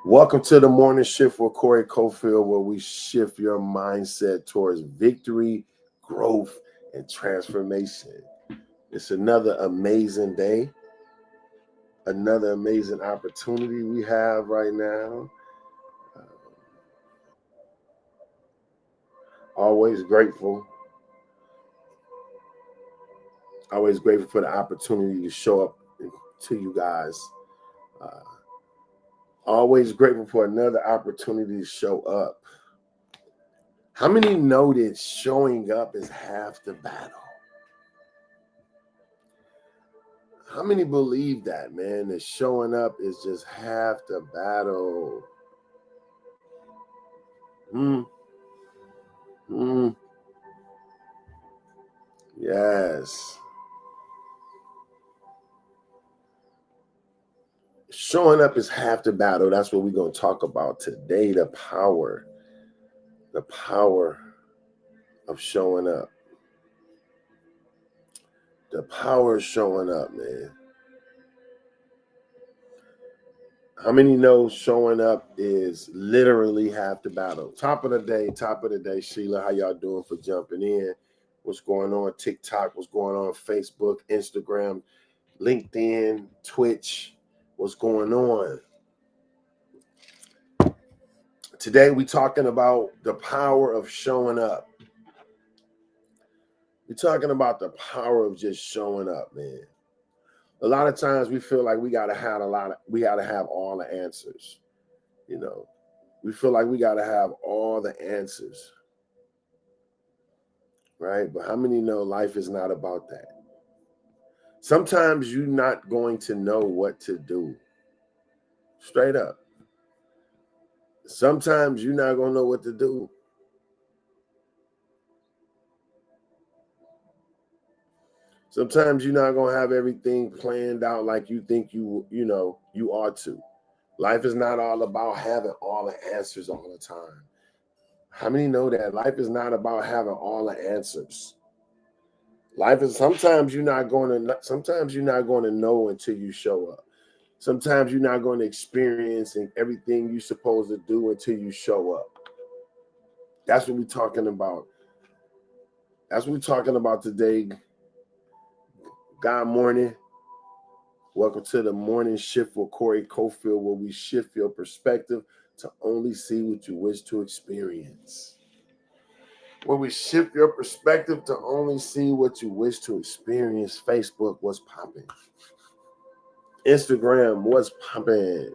Welcome to the morning shift with Corey Cofield, where we shift your mindset towards victory, growth, and transformation. It's another amazing day, another amazing opportunity we have right now. Always grateful. Always grateful for the opportunity to show up to you guys. Always grateful for another opportunity to show up. How many know that showing up is half the battle? How many believe that, man? That showing up is just half the battle. Yes. Showing up is half the battle. That's what we're going to talk about today. The power of showing up. The power of showing up, man. How many know showing up is literally half the battle? Top of the day, Sheila. How y'all doing for jumping in? What's going on TikTok? What's going on Facebook, Instagram, LinkedIn, Twitch? What's going on? Today we're talking about the power of showing up. We're talking about the power of just showing up, man. A lot of times we feel like we gotta have all the answers. You know, we feel like we gotta have all the answers. Right? But how many know life is not about that? Sometimes you're not going to know what to do. Straight up. Sometimes you're not going to know what to do. Sometimes you're not going to have everything planned out like you think you ought to. Life is not all about having all the answers all the time. How many know that life is not about having all the answers? Life is sometimes you're not going to know until you show up. Sometimes you're not going to experience everything you're supposed to do until you show up. That's what we're talking about. That's what we're talking about today. God morning. Welcome to the morning shift with Corey Cofield, where we shift your perspective to only see what you wish to experience. Where we shift your perspective to only see what you wish to experience. Facebook, what's popping? Instagram, what's popping?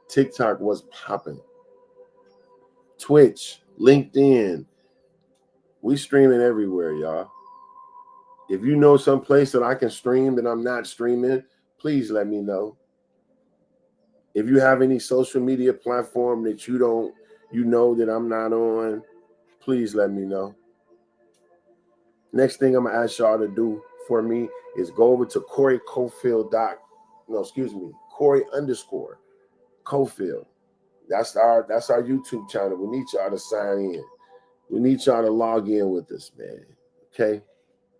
TikTok, what's popping? Twitch, LinkedIn. We streaming everywhere, y'all. If you know some place that I can stream that I'm not streaming, please let me know. If you have any social media platform that you know that I'm not on, please let me know. Next thing I'm gonna ask y'all to do for me is go over to Corey Cofield. That's our YouTube channel. We need y'all to sign in. We need y'all to log in with us, man. Okay?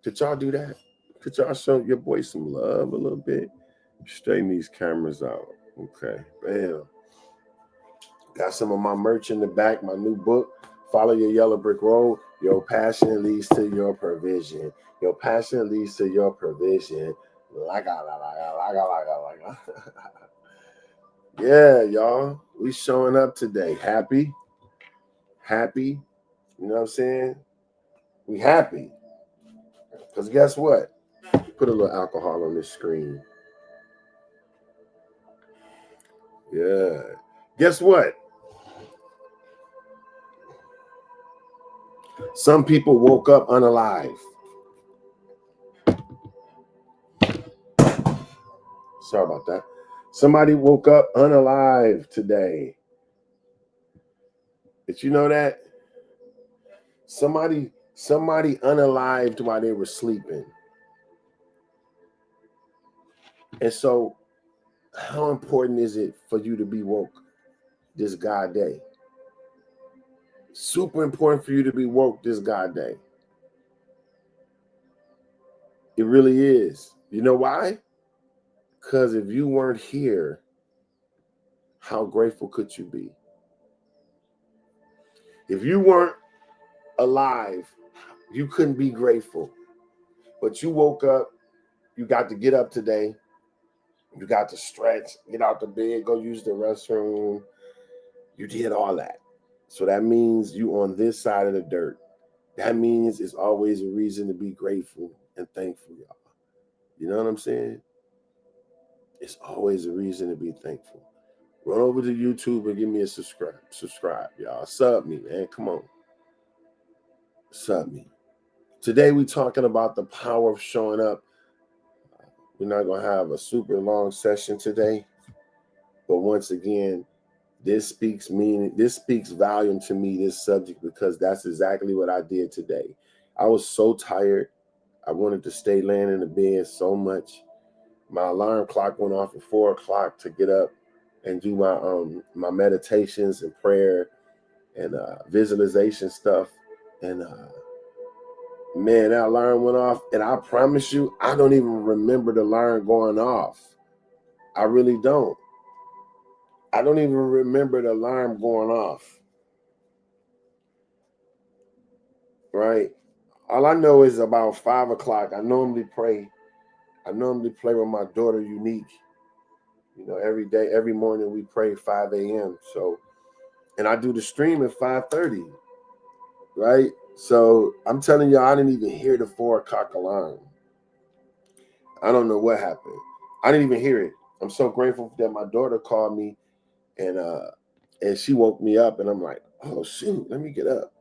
Could y'all do that? Could y'all show your boy some love a little bit? Straighten these cameras out. Okay, bam. Got some of my merch in the back, my new book, Follow Your YellowBrickRoad. Your passion leads to your provision. Your passion leads to your provision. Yeah, y'all. We showing up today. Happy. You know what I'm saying? We happy. Because guess what? Put a little alcohol on this screen. Yeah. Guess what? Some people woke up unalive. Sorry about that. Somebody woke up unalive today. Did you know that? Somebody unalived while they were sleeping. And so, how important is it for you to be woke this God day? Super important for you to be woke this God day. It really is. You know why? Because if you weren't here, how grateful could you be? If you weren't alive, you couldn't be grateful. But you woke up, you got to get up today, you got to stretch, get out the bed, go use the restroom. You did all that. So that means you on this side of the dirt. That means it's always a reason to be grateful and thankful, y'all. You know what I'm saying? It's always a reason to be thankful. Run over to YouTube and give me a subscribe. Subscribe, y'all. Sub me, man. Come on. Sub me. Today we're talking about the power of showing up. We're not going to have a super long session today. But once again, this speaks volume to me, this subject, because that's exactly what I did today. I was so tired. I wanted to stay laying in the bed so much. My alarm clock went off at 4 o'clock to get up and do my meditations and prayer and visualization stuff. And man, that alarm went off. And I promise you, I don't even remember the alarm going off. I really don't. I don't even remember the alarm going off. Right? All I know is about 5 o'clock. I normally play with my daughter Unique. You know, every day, every morning we pray 5 a.m. So, and I do the stream at 5:30. Right? So I'm telling y'all, I didn't even hear the 4 o'clock alarm. I don't know what happened. I didn't even hear it. I'm so grateful that my daughter called me and she woke me up, and I'm like, oh shoot, let me get up.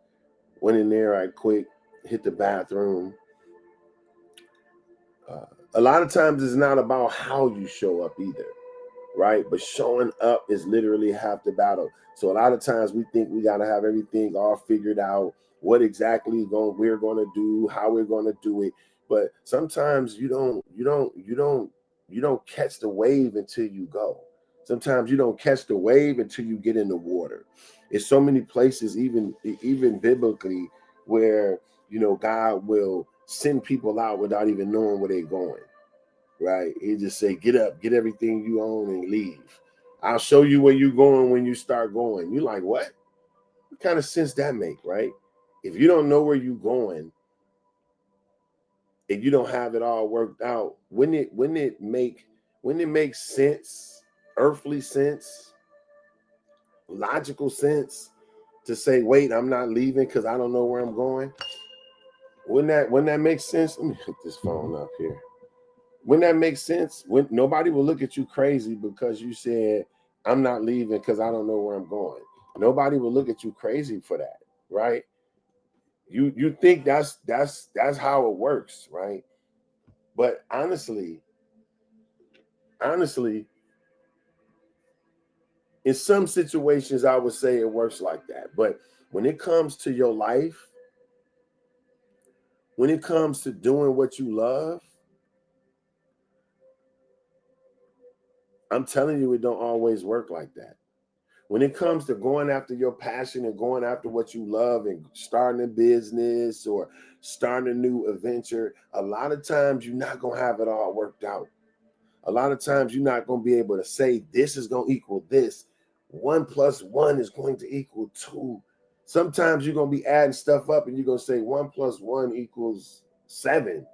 Went in there, I quick, hit the bathroom. A lot of times it's not about how you show up either, right? But showing up is literally half the battle. So a lot of times we think we got to have everything all figured out, what exactly we're going to do, how we're going to do it. But sometimes you don't catch the wave until you go. Sometimes you don't catch the wave until you get in the water. It's so many places, even biblically, where God will send people out without even knowing where they're going. Right? He just say, get up, get everything you own and leave. I'll show you where you're going when you start going. You're like, what? What kind of sense that make, right? If you don't know where you're going and you don't have it all worked out, wouldn't it make sense, earthly sense, logical sense to say, wait, I'm not leaving because I don't know where I'm going? Wouldn't that make sense? Let me pick this phone up here. Wouldn't that make sense? When nobody will look at you crazy because you said, I'm not leaving because I don't know where I'm going. Nobody will look at you crazy for that, right? You think that's how it works, right? But honestly, in some situations, I would say it works like that. But when it comes to your life, when it comes to doing what you love, I'm telling you, it don't always work like that. When it comes to going after your passion and going after what you love and starting a business or starting a new adventure, a lot of times you're not going to have it all worked out. A lot of times you're not going to be able to say this is going to equal this. 1 + 1 is going to equal 2. Sometimes you're going to be adding stuff up and you're going to say 1 + 1 = 7.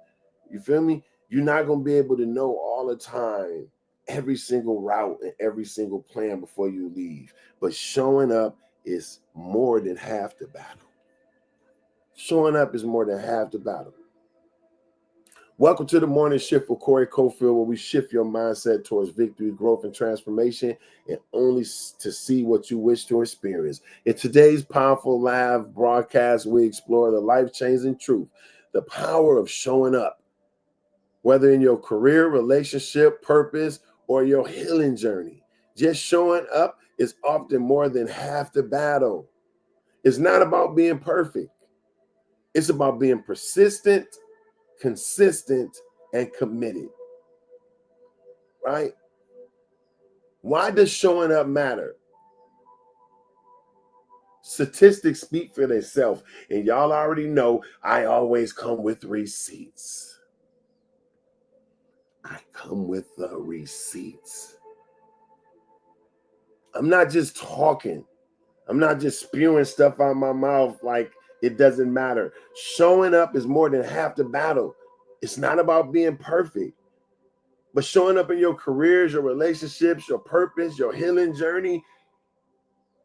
You feel me? You're not going to be able to know all the time every single route and every single plan before you leave. But showing up is more than half the battle. Showing up is more than half the battle. Welcome to the Morning Shift with Corey Cofield, where we shift your mindset towards victory, growth, and transformation, and only to see what you wish to experience. In today's powerful live broadcast, we explore the life-changing truth, the power of showing up. Whether in your career, relationship, purpose, or your healing journey, just showing up is often more than half the battle. It's not about being perfect. It's about being persistent, consistent, and committed. Right? Why does showing up matter? Statistics speak for themselves, and y'all already know I always come with receipts. I come with the receipts. I'm not just talking. I'm not just spewing stuff out my mouth like it doesn't matter. Showing up is more than half the battle. It's not about being perfect, but showing up in your careers, your relationships, your purpose, your healing journey,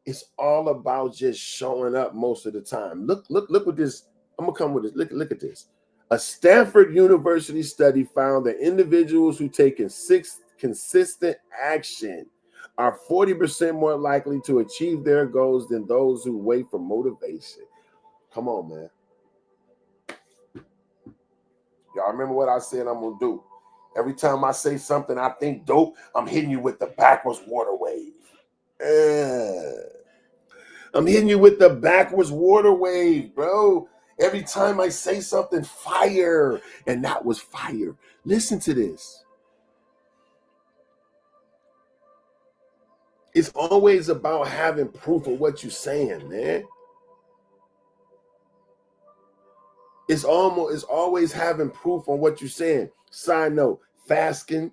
it's all about just showing up most of the time. Look what this, I'm gonna come with this. Look at this. A Stanford University study found that individuals who take consistent action are 40% more likely to achieve their goals than those who wait for motivation. Come on, man. Y'all remember what I said I'm gonna do? Every time I say something I think dope, I'm hitting you with the backwards water wave. I'm hitting you with the backwards water wave, bro. Every time I say something, fire. And that was fire. Listen to this. It's always about having proof of what you're saying, man. It's always having proof on what you're saying. Side note, fasting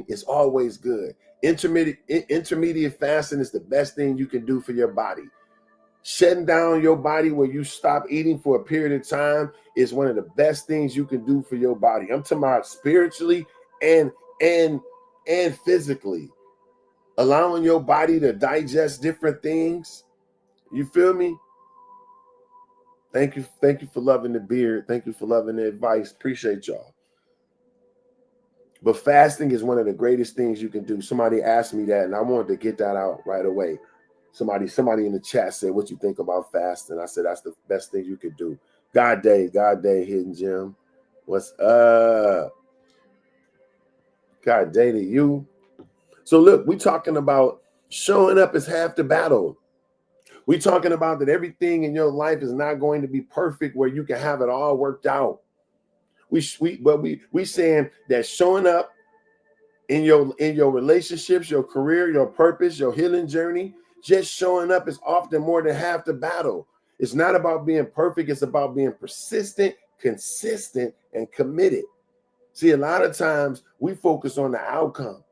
is always good. Intermediate fasting is the best thing you can do for your body. Shutting down your body where you stop eating for a period of time is one of the best things you can do for your body. I'm talking about spiritually and physically. Allowing your body to digest different things. You feel me? Thank you for loving the beard. Thank you for loving the advice. Appreciate y'all. But fasting is one of the greatest things you can do. Somebody asked me that, and I wanted to get that out right away. Somebody in the chat said, "What you think about fasting?" I said, "That's the best thing you could do." God day, Hidden Gem. What's up? God day to you. So look, we talking about showing up is half the battle. We talking about that everything in your life is not going to be perfect where you can have it all worked out. We saying that showing up in your relationships, your career, your purpose, your healing journey, just showing up is often more than half the battle. It's not about being perfect. It's about being persistent, consistent, and committed. See, a lot of times we focus on the outcome.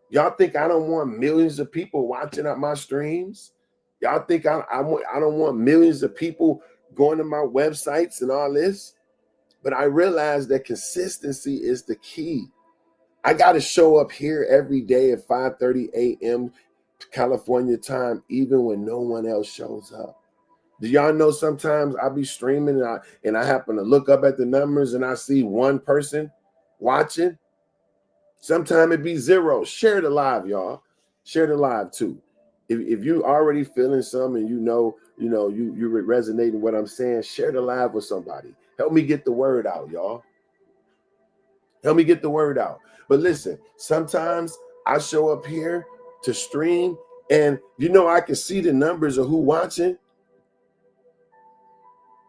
Y'all think I don't want millions of people watching up my streams? Y'all think I don't want millions of people going to my websites and all this? But I realize that consistency is the key. I got to show up here every day at 5:30 a.m. California time, even when no one else shows up. Do y'all know sometimes I be streaming and I happen to look up at the numbers and I see one person watching? Sometimes it be zero. Share the live, y'all. Share the live too. If you already feeling something and you resonating what I'm saying, share the live with somebody. Help me get the word out, y'all. Help me get the word out. But listen, sometimes I show up here to stream and I can see the numbers of who watching.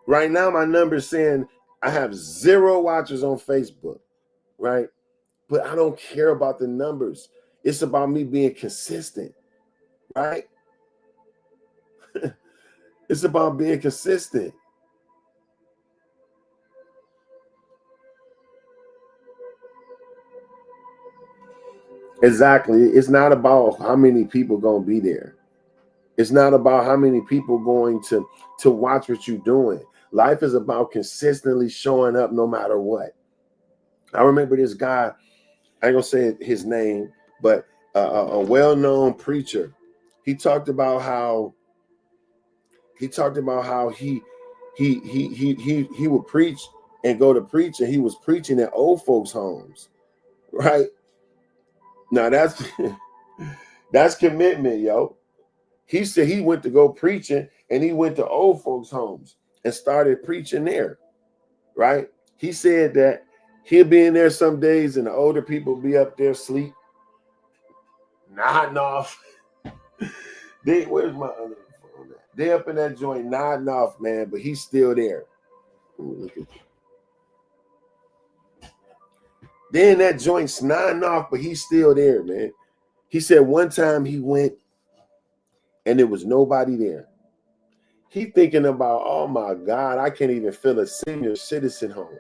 Right now, my number is saying I have 0 watchers on Facebook, right? But I don't care about the numbers. It's about me being consistent, right? It's about being consistent. Exactly. It's not about how many people going to be there. It's not about how many people going to watch what you're doing. Life is about consistently showing up no matter what. I remember this guy, I ain't gonna say his name, but a well-known preacher. He talked about how he would preach and go to preach, and he was preaching at old folks' homes, right? Now that's that's commitment, yo. He said he went to go preaching and he went to old folks' homes and started preaching there, right? He said that he'll be in there some days and the older people be up there asleep, nodding off. Where's my other phone at? They up in that joint nodding off, man, but he's still there. Look at you. They in that joint's nodding off, but he's still there, man. He said one time he went and there was nobody there. He thinking about, oh my God, I can't even fill a senior citizen home,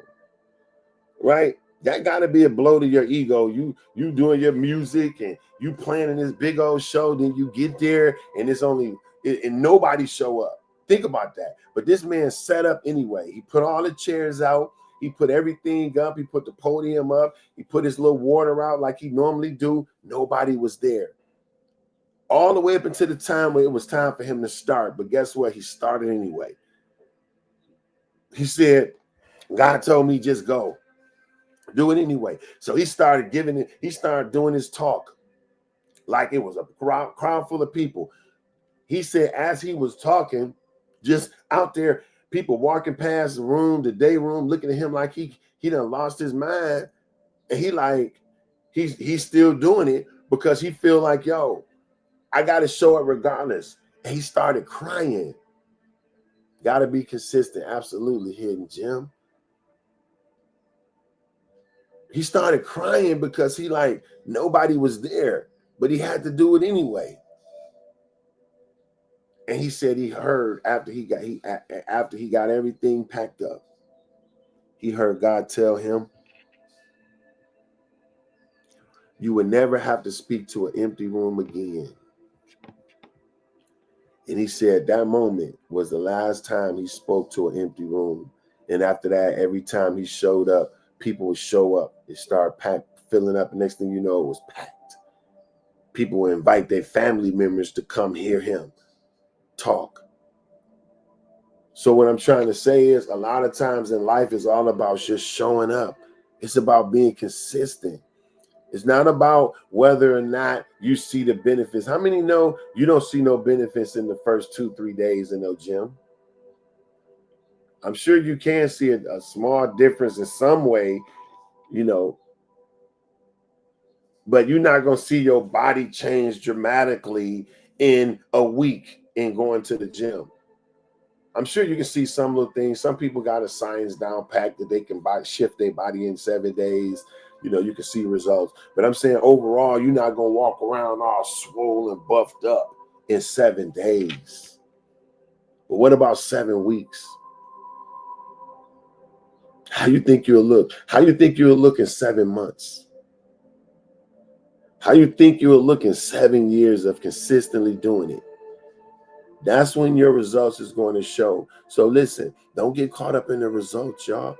right? That got to be a blow to your ego. You doing your music and you planning this big old show, then you get there and and nobody show up. Think about that. But this man set up anyway. He put all the chairs out. He put everything up. He put the podium up. He put his little water out like he normally do. Nobody was there. All the way up until the time where it was time for him to start. But guess what? He started anyway. He said, God told me just go. Do it anyway. So he started doing his talk like it was a crowd full of people. He said as he was talking, just out there, people walking past the room, the day room, looking at him like he done lost his mind. And he's still doing it because he feel like, yo, I got to show up regardless. And he started crying. Got to be consistent. Absolutely, Hidden Gem. He started crying because nobody was there, but he had to do it anyway. And he said he heard after he got everything packed up, he heard God tell him, you would never have to speak to an empty room again. And he said that moment was the last time he spoke to an empty room. And after that, every time he showed up, people would show up. It started filling up. The next thing you know, it was packed. People would invite their family members to come hear him talk. So what I'm trying to say is a lot of times in life is all about just showing up. It's about being consistent. It's not about whether or not you see the benefits. How many know you don't see no benefits in the first 2-3 days in no gym? I'm sure you can see a small difference in some way, but you're not going to see your body change dramatically in a week in going to the gym. I'm sure you can see some little things. Some people got a science down packed that they can shift their body in 7 days. You can see results. But I'm saying overall, you're not going to walk around all swollen, buffed up in 7 days. But what about 7 weeks? How you think you'll look? How you think you'll look in 7 months? How you think you'll look in 7 years of consistently doing it? That's when your results is going to show. So listen, don't get caught up in the results, y'all.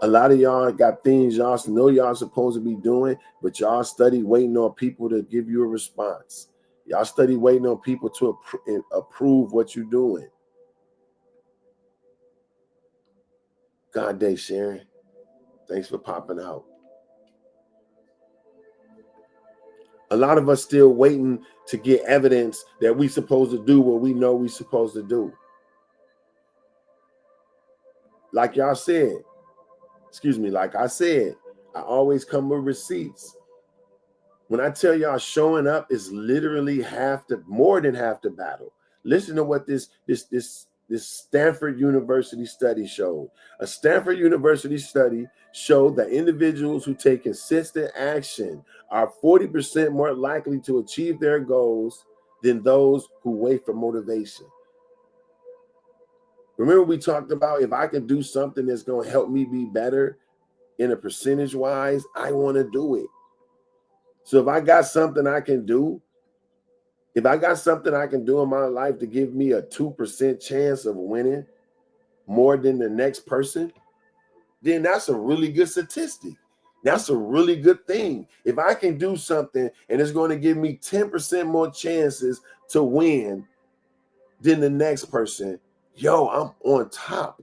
A lot of y'all got things y'all know y'all supposed to be doing, but y'all study waiting on people to give you a response. Y'all study waiting on people to approve what you're doing. God day, Sharon. Thanks for popping out. A lot of us still waiting to get evidence that we supposed to do what we know we supposed to do. Like I said, I always come with receipts. When I tell y'all showing up is literally more than half the battle. Listen to what this Stanford University study showed. A Stanford University study showed that individuals who take consistent action are 40% more likely to achieve their goals than those who wait for motivation. Remember we talked about if I can do something that's going to help me be better in a percentage wise, I want to do it. So if I got something I can do, in my life to give me a 2% chance of winning more than the next person, then that's a really good statistic. That's a really good thing. If I can do something and it's going to give me 10% more chances to win than the next person, yo, I'm on top.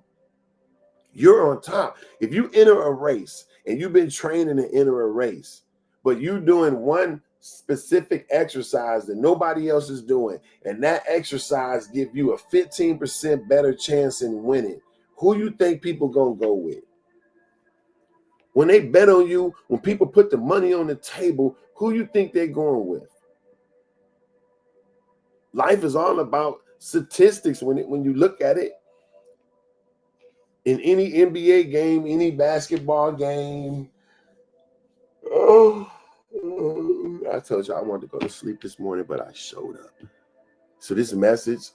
You're on top. If you enter a race and you've been training to enter a race, but you're doing one specific exercise that nobody else is doing, and that exercise give you a 15% better chance in winning, who you think people gonna go with? When they bet on you, when people put the money on the table, who you think they're going with? Life is all about statistics when you look at it. In any NBA game, any basketball game, I told you I wanted to go to sleep this morning, but I showed up. So this message,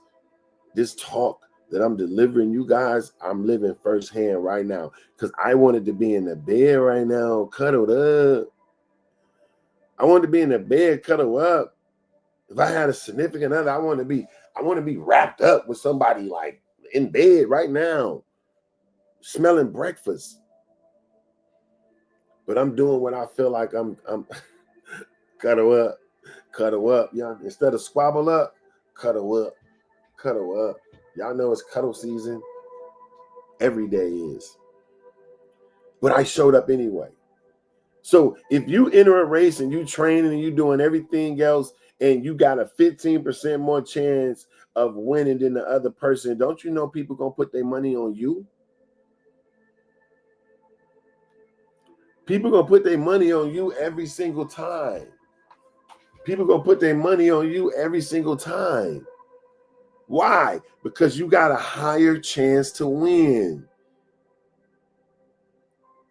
this talk, that I'm delivering you guys, I'm living firsthand right now. Because I wanted to be in the bed right now, cuddled up. I wanted to be in the bed, cuddled up. If I had a significant other, I want to be wrapped up with somebody like in bed right now, smelling breakfast. But I'm doing what I feel like I'm cuddle up, y'all. Instead of squabble up, cuddle up. Y'all know it's cuddle season. Every day is. But I showed up anyway. So if you enter a race and you training and you doing everything else and you got a 15% more chance of winning than the other person, don't you know people gonna put their money on you? People gonna put their money on you every single time. People gonna put their money on you every single time. Why? Because you got a higher chance to win.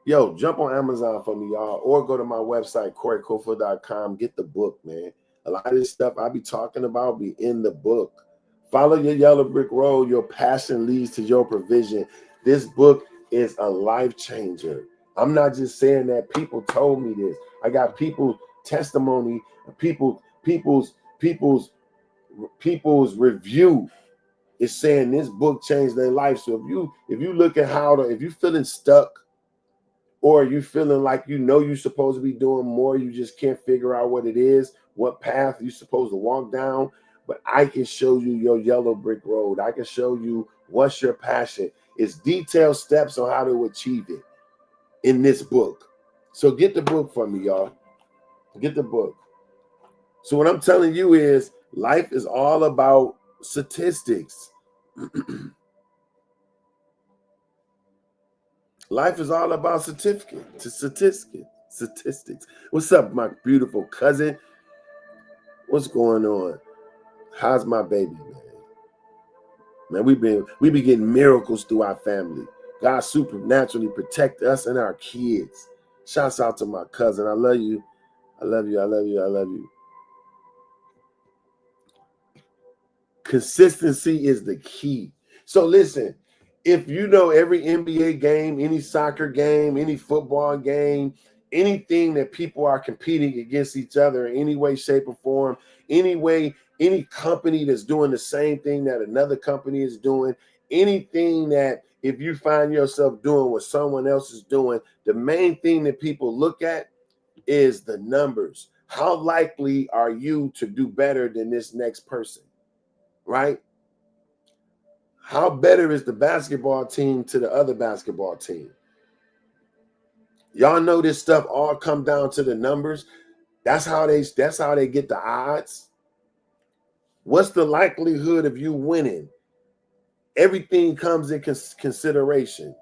Yo, jump on Amazon for me, y'all, or go to my website, CoreyCofield.com. Get the book, man. A lot of this stuff I be talking about be in the book. Follow your yellow brick road. Your passion leads to your provision. This book is a life changer. I'm not just saying that. People told me this. I got people's testimony, people's review is saying this book changed their life. So if you look at if you feeling stuck, or you feeling like you're supposed to be doing more, you just can't figure out what it is, what path you're supposed to walk down. But I can show you your yellow brick road. I can show you what's your passion. It's detailed steps on how to achieve it in this book. So get the book for me, y'all. Get the book. So what I'm telling you is life is all about statistics. Life is all about statistics. What's up, my beautiful cousin? What's going on? How's my baby, man? Man, we be getting miracles through our family. God supernaturally protect us and our kids. Shouts out to my cousin. I love you. I love you. I love you. I love you. Consistency is the key. So listen, if you know every NBA game, any soccer game, any football game, anything that people are competing against each other in any way, shape, or form, any company that's doing the same thing that another company is doing, anything that if you find yourself doing what someone else is doing, the main thing that people look at is the numbers. How likely are you to do better than this next person? Right? How better is the basketball team to the other basketball team? Y'all know this stuff all come down to the numbers. That's how they get the odds. What's the likelihood of you winning? Everything comes in consideration.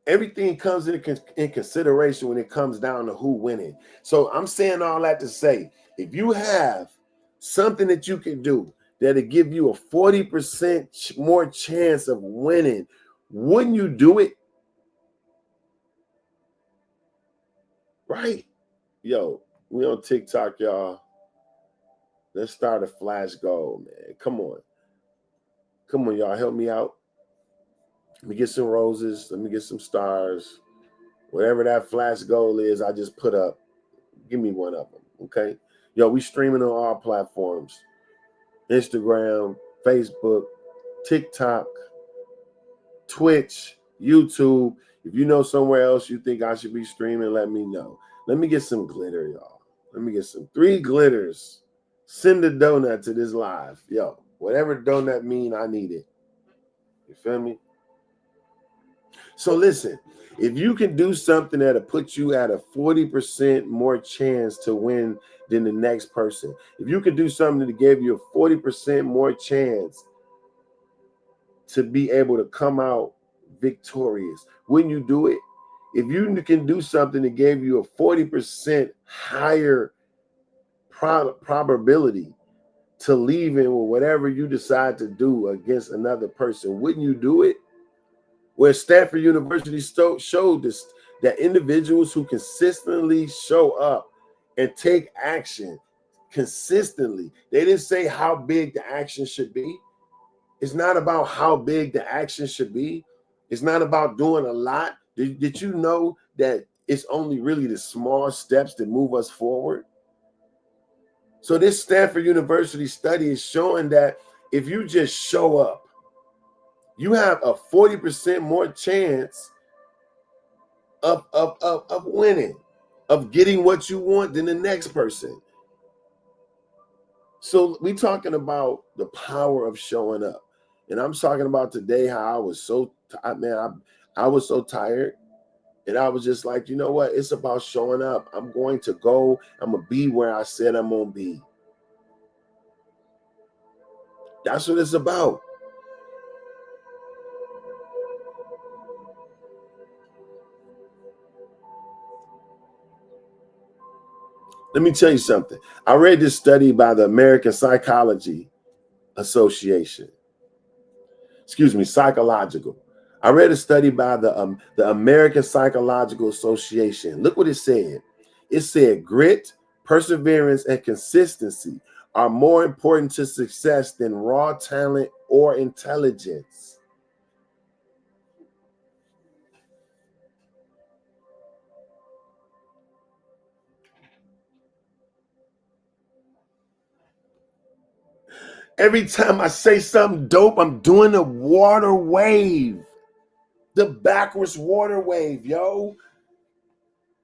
Everything comes in consideration when it comes down to who winning. So I'm saying all that to say, if you have something that you can do that'll give you a 40% more chance of winning, wouldn't you do it? Right? Yo, we on TikTok, y'all. Let's start a flash goal, man. Come on, y'all. Help me out. Let me get some roses. Let me get some stars. Whatever that flash goal is, I just put up. Give me one of them, okay? Yo, we streaming on all platforms. Instagram, Facebook, TikTok, Twitch, YouTube. If you know somewhere else you think I should be streaming, let me know. Let me get some glitter, y'all. Let me get some 3 glitters. Send a donut to this live. Yo, whatever donut mean, I need it. You feel me? So listen, if you can do something that'll put you at a 40% more chance to win than the next person, if you can do something that gave you a 40% more chance to be able to come out victorious, wouldn't you do it? If you can do something that gave you a 40% higher probability to leaving or whatever you decide to do against another person, wouldn't you do it? Where Stanford University showed this, that individuals who consistently show up and take action consistently. They didn't say how big the action should be. It's not about how big the action should be. It's not about doing a lot. Did you know that it's only really the small steps that move us forward? So this Stanford University study is showing that if you just show up, you have a 40% more chance of winning, of getting what you want than the next person. So we talking about the power of showing up. And I'm talking about today how I was so, I was so tired. And I was just like, you know what? It's about showing up. I'm going to go. I'm going to be where I said I'm going to be. That's what it's about. Let me tell you something. I read this study by the American Psychology Association. Excuse me, psychological. I read a study by the American Psychological Association. Look what it said. It said grit, perseverance, and consistency are more important to success than raw talent or intelligence. Every time I say something dope, I'm doing a water wave. The backwards water wave, yo.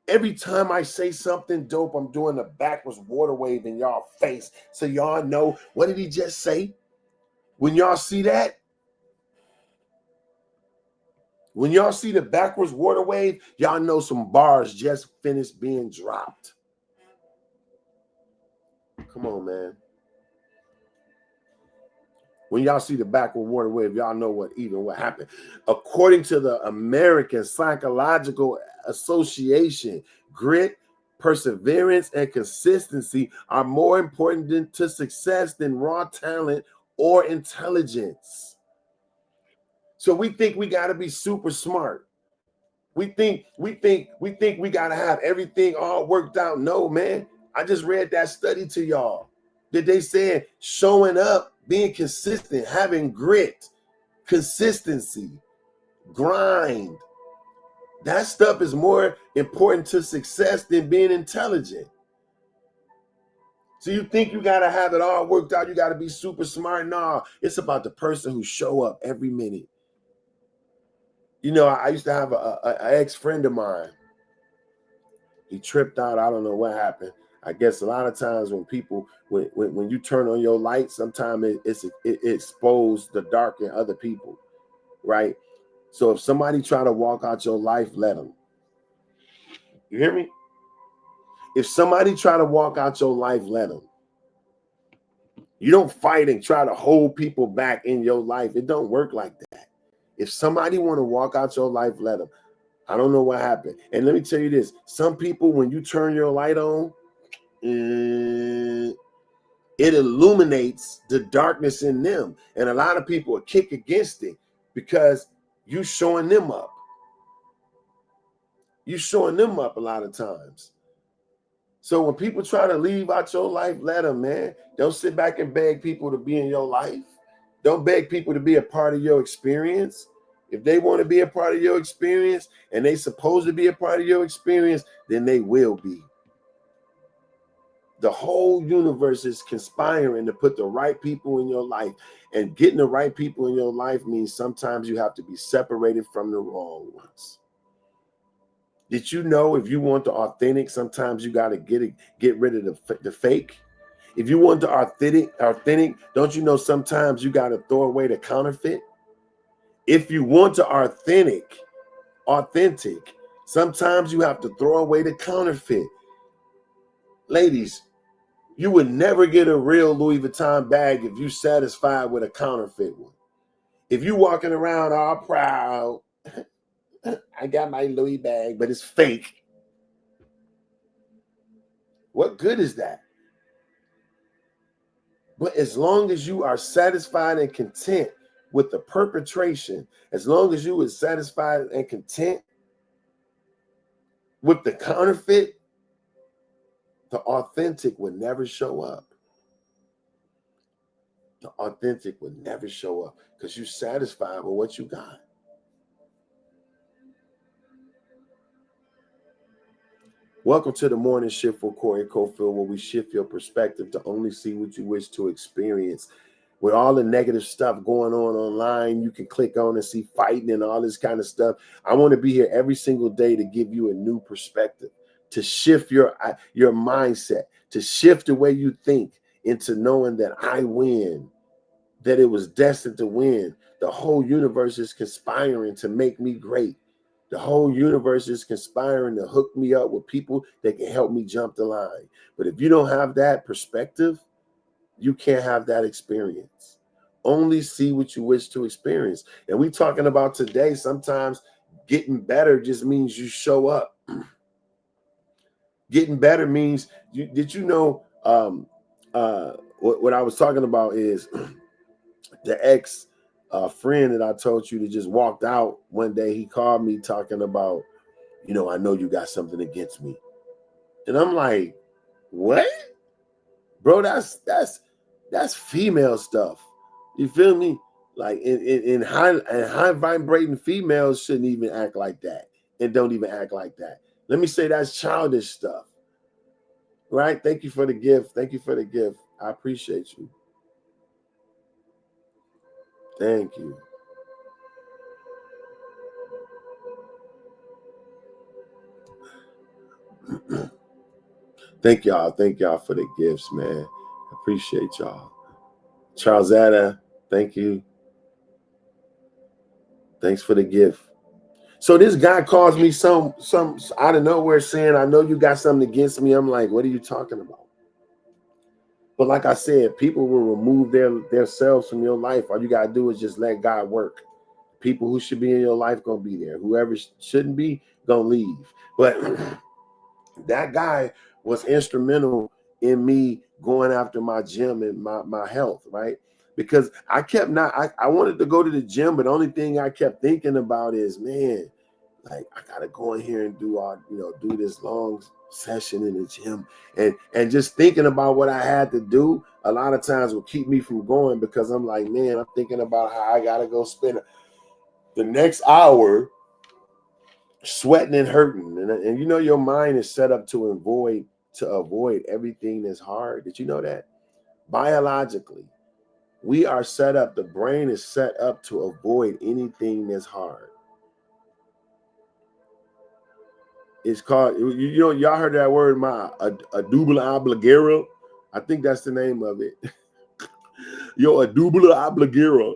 Every time I say something dope, I'm doing a backwards water wave in y'all face. So y'all know, what did he just say? When y'all see that, when y'all see the backwards water wave, y'all know some bars just finished being dropped. Come on, man. When y'all see the backward water wave, y'all know what happened. According to the American Psychological Association, grit, perseverance, and consistency are more important to success than raw talent or intelligence. So we think we got to be super smart. We think we got to have everything all worked out. No, man. I just read that study to y'all that they said showing up, being consistent, having grit, consistency, grind. That stuff is more important to success than being intelligent. So you think you got to have it all worked out. You got to be super smart. No, it's about the person who show up every minute. You know, I used to have an ex-friend of mine. He tripped out. I don't know what happened. I guess a lot of times when people, when you turn on your light, sometimes it exposes the dark in other people, right? So if somebody try to walk out your life, let them. You hear me? If somebody try to walk out your life, let them. You don't fight and try to hold people back in your life. It don't work like that. If somebody want to walk out your life, let them. I don't know what happened. And let me tell you this. Some people, when you turn your light on, it illuminates the darkness in them. And a lot of people will kick against it because you showing them up. You showing them up a lot of times. So when people try to leave out your life, let them, man. Don't sit back and beg people to be in your life. Don't beg people to be a part of your experience. If they want to be a part of your experience and they supposed to be a part of your experience, then they will be. The whole universe is conspiring to put the right people in your life. And getting the right people in your life means sometimes you have to be separated from the wrong ones. Did you know if you want the authentic, sometimes you got to get rid of the fake? If you want the authentic, don't you know sometimes you got to throw away the counterfeit? If you want the authentic, sometimes you have to throw away the counterfeit. Ladies, you would never get a real Louis Vuitton bag if you satisfied with a counterfeit one. If you walking around all proud, I got my Louis bag, but it's fake. What good is that? But as long as you are satisfied and content with the perpetration, as long as you are satisfied and content with the counterfeit, The authentic would never show up. The authentic would never show up because you're satisfied with what you got. Welcome to the morning shift with Corey Cofield, where we shift your perspective to only see what you wish to experience. With all the negative stuff going on online, you can click on and see fighting and all this kind of stuff. I want to be here every single day to give you a new perspective, to shift your mindset, to shift the way you think into knowing that I win, that it was destined to win. The whole universe is conspiring to make me great. The whole universe is conspiring to hook me up with people that can help me jump the line. But if you don't have that perspective, you can't have that experience. Only see what you wish to experience. And we talking about today, sometimes getting better just means you show up. Getting better means, did you know what I was talking about is the ex friend that I told you that just walked out one day. He called me talking about, I know you got something against me. And I'm like, what? Bro, that's female stuff. You feel me? Like in high vibrating females shouldn't even act like that and don't even act like that. Let me say that's childish stuff. Right? Thank you for the gift. Thank you for the gift. I appreciate you. Thank you. Thank y'all. Thank y'all for the gifts, man. Appreciate y'all. Charlesetta, thank you. Thanks for the gift. So this guy calls me some out of nowhere saying, I know you got something against me. I'm like, what are you talking about? But like I said, people will remove their selves from your life. All you got to do is just let God work. People who should be in your life going to be there. Whoever shouldn't be, going to leave. But that guy was instrumental in me going after my gym and my health, right? Because I wanted to go to the gym, but the only thing I kept thinking about is, man, like I gotta go in here and do this long session in the gym. And just thinking about what I had to do a lot of times will keep me from going, because I'm like, man, I'm thinking about how I gotta go spend the next hour sweating and hurting. And your mind is set up to avoid everything that's hard. Did you know that? Biologically, we are set up, the brain is set up to avoid anything that's hard. It's called, y'all heard that word, adubula obligera. I think that's the name of it. Adubula obligera.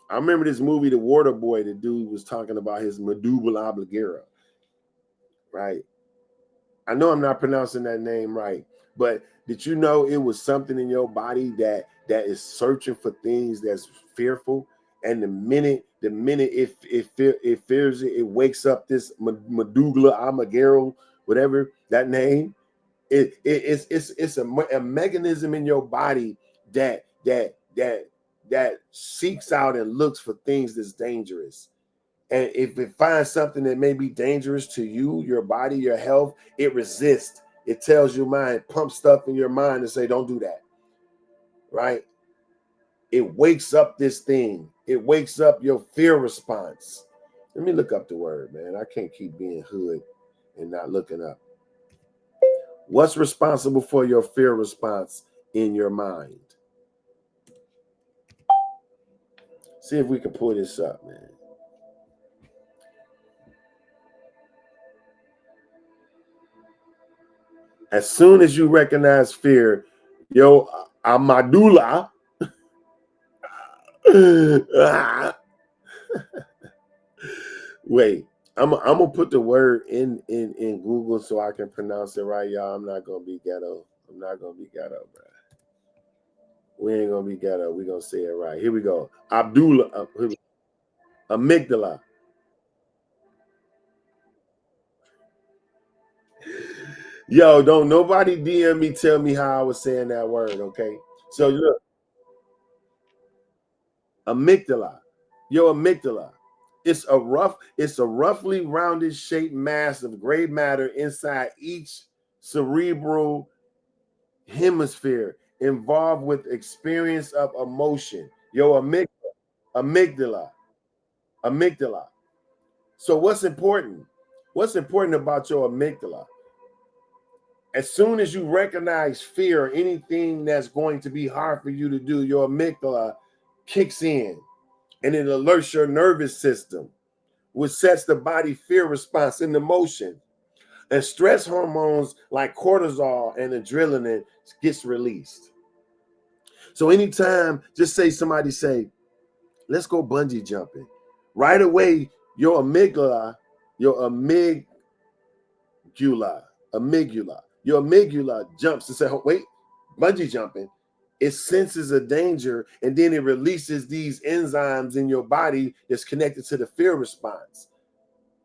I remember this movie, The Water Boy. The dude was talking about his medulla obligera, right? I know I'm not pronouncing that name right, but did you know it was something in your body that is searching for things that's fearful? And the minute it fears it, it wakes up this medulla obligera, whatever that name. It's a mechanism in your body that seeks out and looks for things that's dangerous. And if it finds something that may be dangerous to you, your body, your health, it resists. It tells your mind, pump stuff in your mind and say, don't do that. Right? It wakes up this thing. It wakes up your fear response. Let me look up the word, man. I can't keep being hood and not looking up. What's responsible for your fear response in your mind? See if we can pull this up, man. As soon as you recognize fear, amadula. Wait, I'm gonna put the word in Google so I can pronounce it right, y'all. I'm not gonna be ghetto. I'm not gonna be ghetto, bro. We ain't gonna be ghetto. We gonna say it right. Here we go. Amygdala. Yo, don't nobody DM me, tell me how I was saying that word, okay? So look, amygdala. Your amygdala. It's a roughly rounded shaped mass of gray matter inside each cerebral hemisphere involved with experience of emotion. Your amygdala. So what's important? What's important about your amygdala? As soon as you recognize fear or anything that's going to be hard for you to do, your amygdala kicks in and it alerts your nervous system, which sets the body fear response into motion. And stress hormones like cortisol and adrenaline gets released. So anytime, just say somebody say, let's go bungee jumping. Right away, your amygdala jumps and says, oh, wait, bungee jumping. It senses a danger and then it releases these enzymes in your body that's connected to the fear response,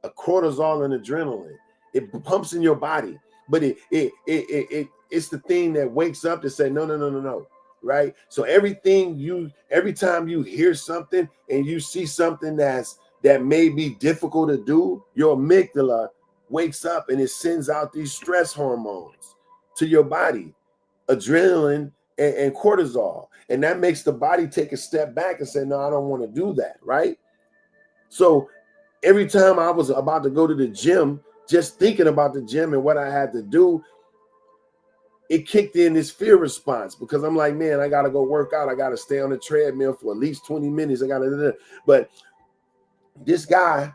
a cortisol and adrenaline. It pumps in your body, but it's the thing that wakes up to say, no. Right? So every time you hear something and you see something that may be difficult to do, your amygdala wakes up and it sends out these stress hormones to your body, adrenaline and cortisol. And that makes the body take a step back and say, no, I don't want to do that. Right? So every time I was about to go to the gym, just thinking about the gym and what I had to do, it kicked in this fear response because I'm like, man, I got to go work out. I got to stay on the treadmill for at least 20 minutes. But this guy,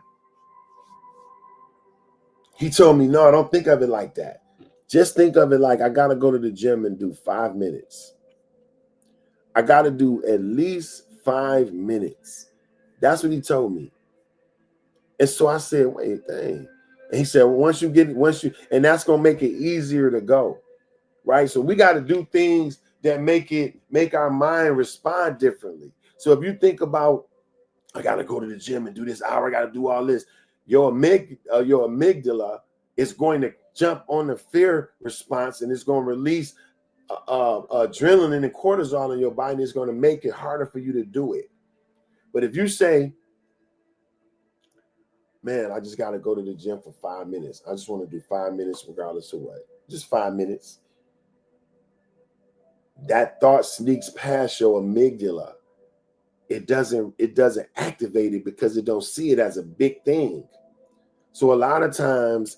he told me, no, don't think of it like that. Just think of it like I got to go to the gym and do 5 minutes. I got to do at least 5 minutes. That's what he told me. And so I said, wait, dang. And he said, well, and that's going to make it easier to go. Right? So we got to do things that make our mind respond differently. So if you think about, I got to go to the gym and do this hour, I got to do all this, your amygdala is going to jump on the fear response and it's going to release adrenaline and cortisol in your body, and it's going to make it harder for you to do it. But if you say, man, I just got to go to the gym for 5 minutes. I just want to do 5 minutes regardless of what. Just 5 minutes. That thought sneaks past your amygdala. It doesn't activate it because it don't see it as a big thing. So a lot of times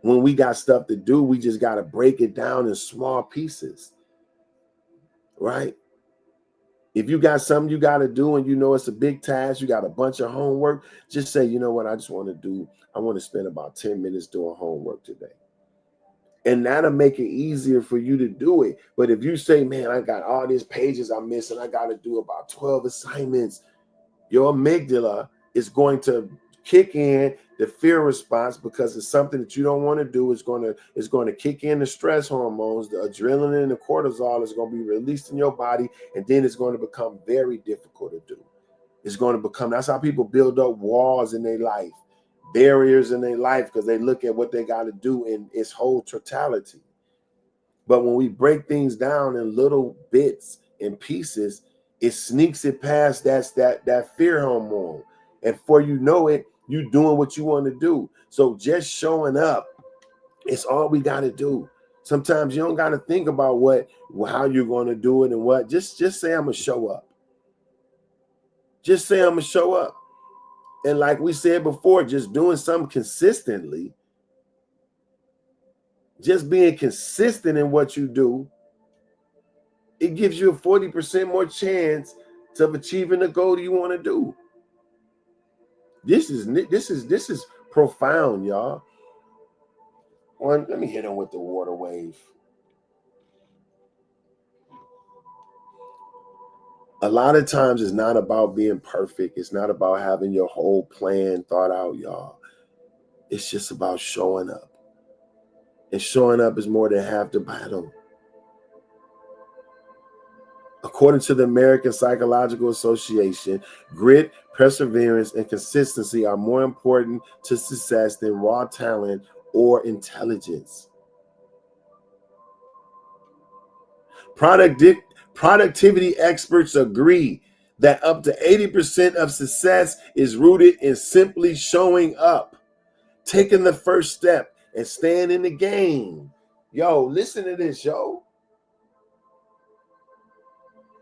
when we got stuff to do, we just got to break it down in small pieces. Right? If you got something you got to do and you know it's a big task, you got a bunch of homework, just say, you know what, I want to spend about 10 minutes doing homework today. And that'll make it easier for you to do it. But if you say, man, I got all these pages I'm missing, I got to do about 12 assignments, your amygdala is going to kick in the fear response because it's something that you don't want to do. It's going to kick in the stress hormones, the adrenaline and the cortisol is going to be released in your body, and then it's going to become very difficult to do. It's going to become, that's how people build up walls in their life, barriers in their life, because they look at what they got to do in its whole totality. But when we break things down in little bits and pieces, it sneaks it past that fear hormone. And before you know it, you doing what you want to do. So just showing up, it's all we got to do. Sometimes you don't got to think about how you're going to do it and what. Just say I'm going to show up. Just say I'm going to show up. And like we said before, just doing something consistently, just being consistent in what you do, it gives you a 40% more chance of achieving the goal you want to do. This is profound, y'all. Let me hit him with the water wave. A lot of times it's not about being perfect. It's not about having your whole plan thought out, y'all. It's just about showing up. And showing up is more than half the battle. According to the American Psychological Association, grit, perseverance, and consistency are more important to success than raw talent or intelligence. Productivity experts agree that up to 80% of success is rooted in simply showing up, taking the first step, and staying in the game. Yo, listen to this, yo.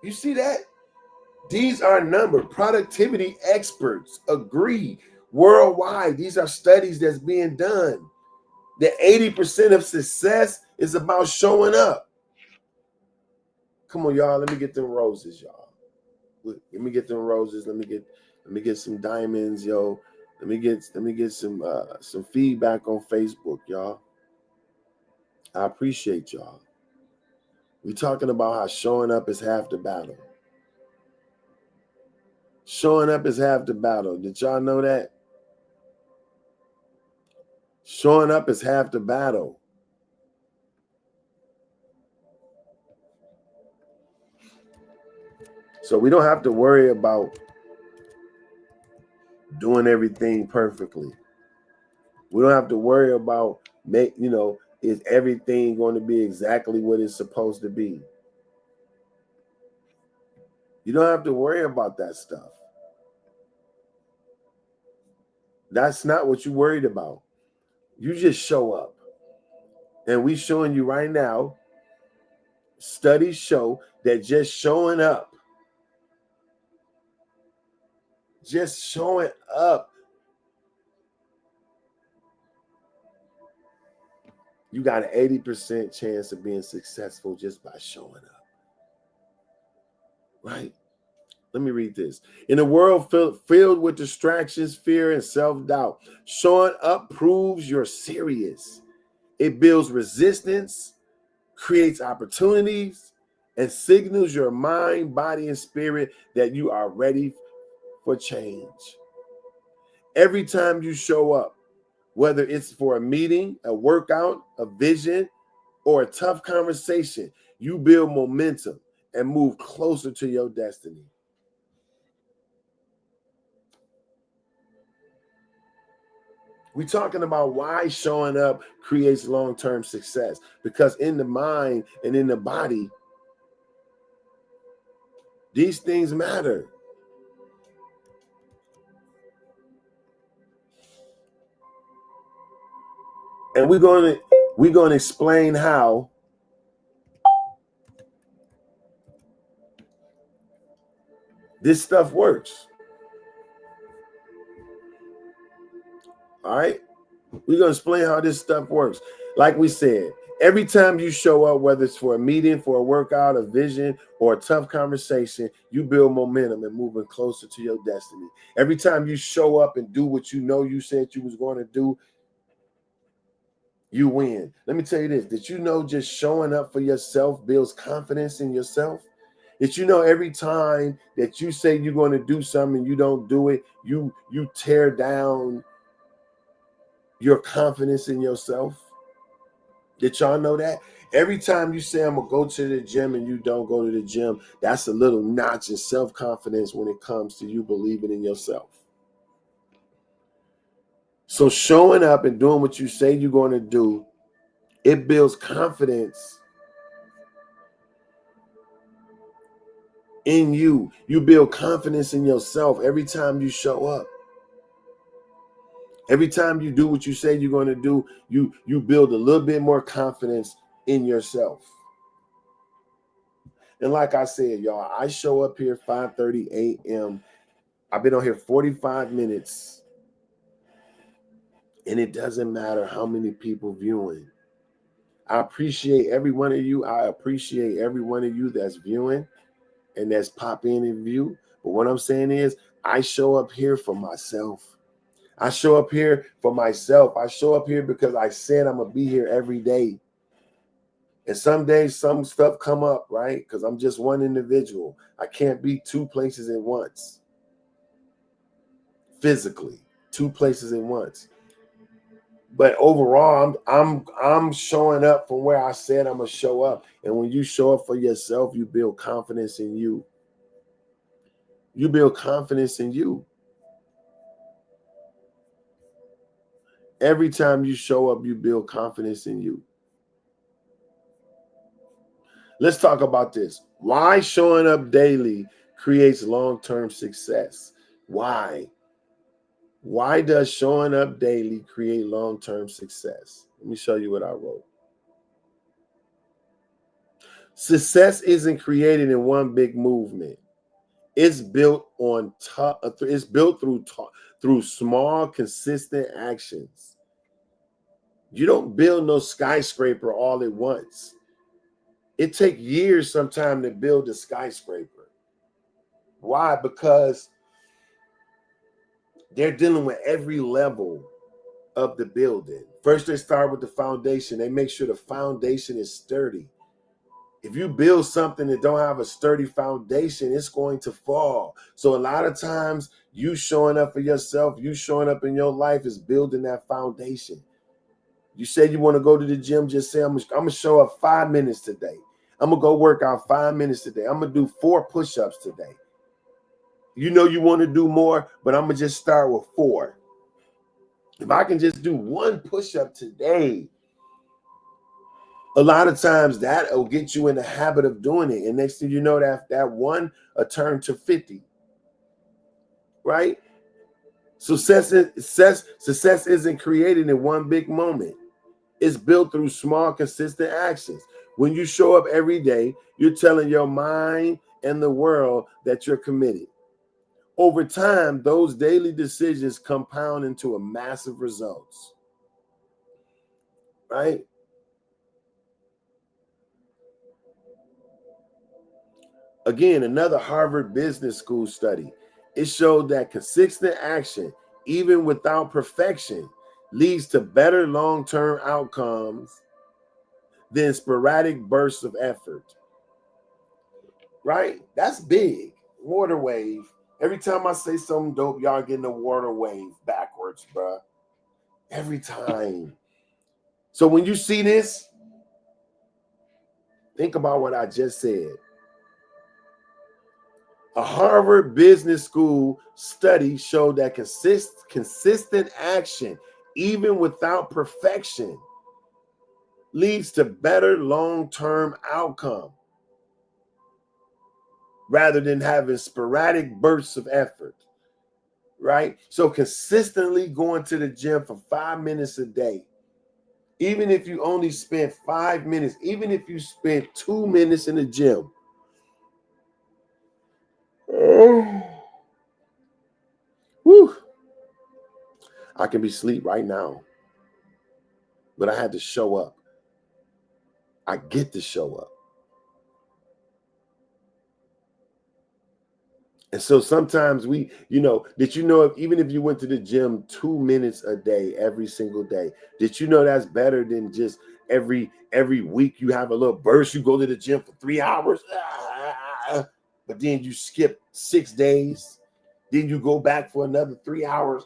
You see that? These are numbered. Productivity experts agree worldwide. These are studies that's being done. That 80% of success is about showing up. Come on, y'all. Let me get them roses, y'all. Let me get them roses. Let me get some diamonds, yo. Let me get some feedback on Facebook, y'all. I appreciate y'all. We talking about how showing up is half the battle. Showing up is half the battle. Did y'all know that? Showing up is half the battle. So we don't have to worry about doing everything perfectly. We don't have to worry about is everything going to be exactly what it's supposed to be? You don't have to worry about that stuff. That's not what you're worried about. You just show up. And we showing you right now, studies show that just showing up, you got an 80% chance of being successful just by showing up. Right? Let me read this. In a world filled with distractions, fear, and self-doubt, showing up proves you're serious. It builds resistance, creates opportunities, and signals your mind, body, and spirit that you are ready for change. Every time you show up, whether it's for a meeting, a workout, a vision, or a tough conversation, you build momentum and move closer to your destiny. We're talking about why showing up creates long-term success. Because in the mind and in the body, these things matter. And we're going to explain how this stuff works. All right? We're going to explain how this stuff works. Like we said, every time you show up, whether it's for a meeting, for a workout, a vision, or a tough conversation, you build momentum and moving closer to your destiny. Every time you show up and do what you know you said you was going to do, you win. Let me tell you this. Did you know just showing up for yourself builds confidence in yourself? Did you know every time that you say you're going to do something and you don't do it, you tear down your confidence in yourself? Did y'all know that? Every time you say I'm going to go to the gym and you don't go to the gym, that's a little notch in self-confidence when it comes to you believing in yourself. So showing up and doing what you say you're going to do, it builds confidence in you. You build confidence in yourself every time you show up. Every time you do what you say you're going to do, you build a little bit more confidence in yourself. And like I said, y'all, I show up here 5:30 a.m. I've been on here 45 minutes. And it doesn't matter how many people viewing. I appreciate every one of you. I appreciate every one of you that's viewing and that's popping in and view. But what I'm saying is, I show up here for myself. I show up here for myself. I show up here because I said I'm going to be here every day. And some days, some stuff come up, right? Because I'm just one individual. I can't be two places at once. Physically, two places at once. But overall, I'm showing up from where I said I'm going to show up. And when you show up for yourself, you build confidence in you. You build confidence in you. Every time you show up, you build confidence in you. Let's talk about this. Why showing up daily creates long-term success? Why? Why does showing up daily create long-term success? Let me show you what I wrote. Success isn't created in one big movement. It's built on it's built through small, consistent actions. You don't build no skyscraper all at once. It takes years sometimes to build a skyscraper. Why? Because they're dealing with every level of the building. First, they start with the foundation. They make sure the foundation is sturdy. If you build something that don't have a sturdy foundation, it's going to fall. So a lot of times you showing up for yourself, you showing up in your life is building that foundation. You said you want to go to the gym, just say, I'm going to show up 5 minutes today. I'm going to go work out 5 minutes today. I'm going to do 4 push-ups today. You know you want to do more, but I'm going to just start with 4. If I can just do 1 push-up today, a lot of times that will get you in the habit of doing it. And next thing you know, that 1 will turn to 50, right? Success isn't created in one big moment. It's built through small, consistent actions. When you show up every day, you're telling your mind and the world that you're committed. Over time, those daily decisions compound into a massive results, right? Again, another Harvard Business School study. It showed that consistent action, even without perfection, leads to better long-term outcomes than sporadic bursts of effort. Right? That's big. Water wave. Every time I say something dope, y'all getting a water wave backwards, bruh. Every time. So when you see this, think about what I just said. A Harvard Business School study showed that consistent action, even without perfection, leads to better long-term outcome rather than having sporadic bursts of effort, right? So consistently going to the gym for 5 minutes a day, even if you only spend 5 minutes, even if you spend 2 minutes in the gym, whew, I can be asleep right now, but I had to show up. I get to show up. And so sometimes did you know even if you went to the gym 2 minutes a day, every single day, did you know that's better than just every week you have a little burst, you go to the gym for 3 hours, but then you skip 6 days, then you go back for another 3 hours.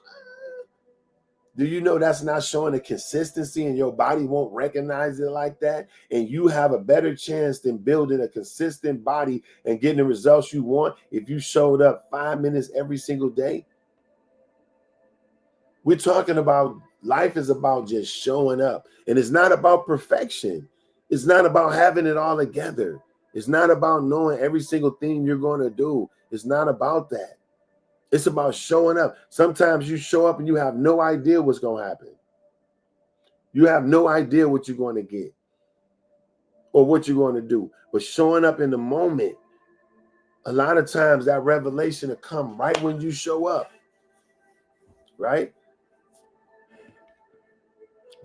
Do you know that's not showing a consistency and your body won't recognize it like that? And you have a better chance than building a consistent body and getting the results you want if you showed up 5 minutes every single day? We're talking about life is about just showing up. And it's not about perfection. It's not about having it all together. It's not about knowing every single thing you're going to do. It's not about that. It's about showing up. Sometimes you show up and you have no idea what's going to happen. You have no idea what you're going to get or what you're going to do. But showing up in the moment, a lot of times that revelation will come right when you show up, right?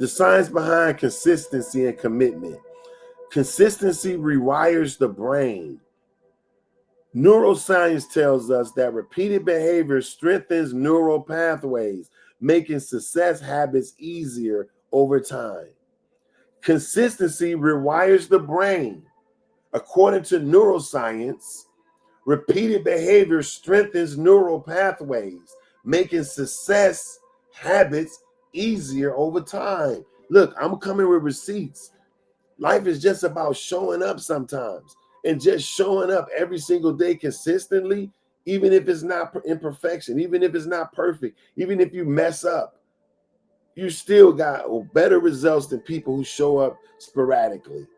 The science behind consistency and commitment. Consistency rewires the brain. Neuroscience tells us that repeated behavior strengthens neural pathways, making success habits easier over time. Consistency rewires the brain. According to neuroscience, repeated behavior strengthens neural pathways, making success habits easier over time. Look, I'm coming with receipts. Life is just about showing up sometimes. And just showing up every single day consistently, even if it's not imperfection, even if it's not perfect, even if you mess up, you still got better results than people who show up sporadically.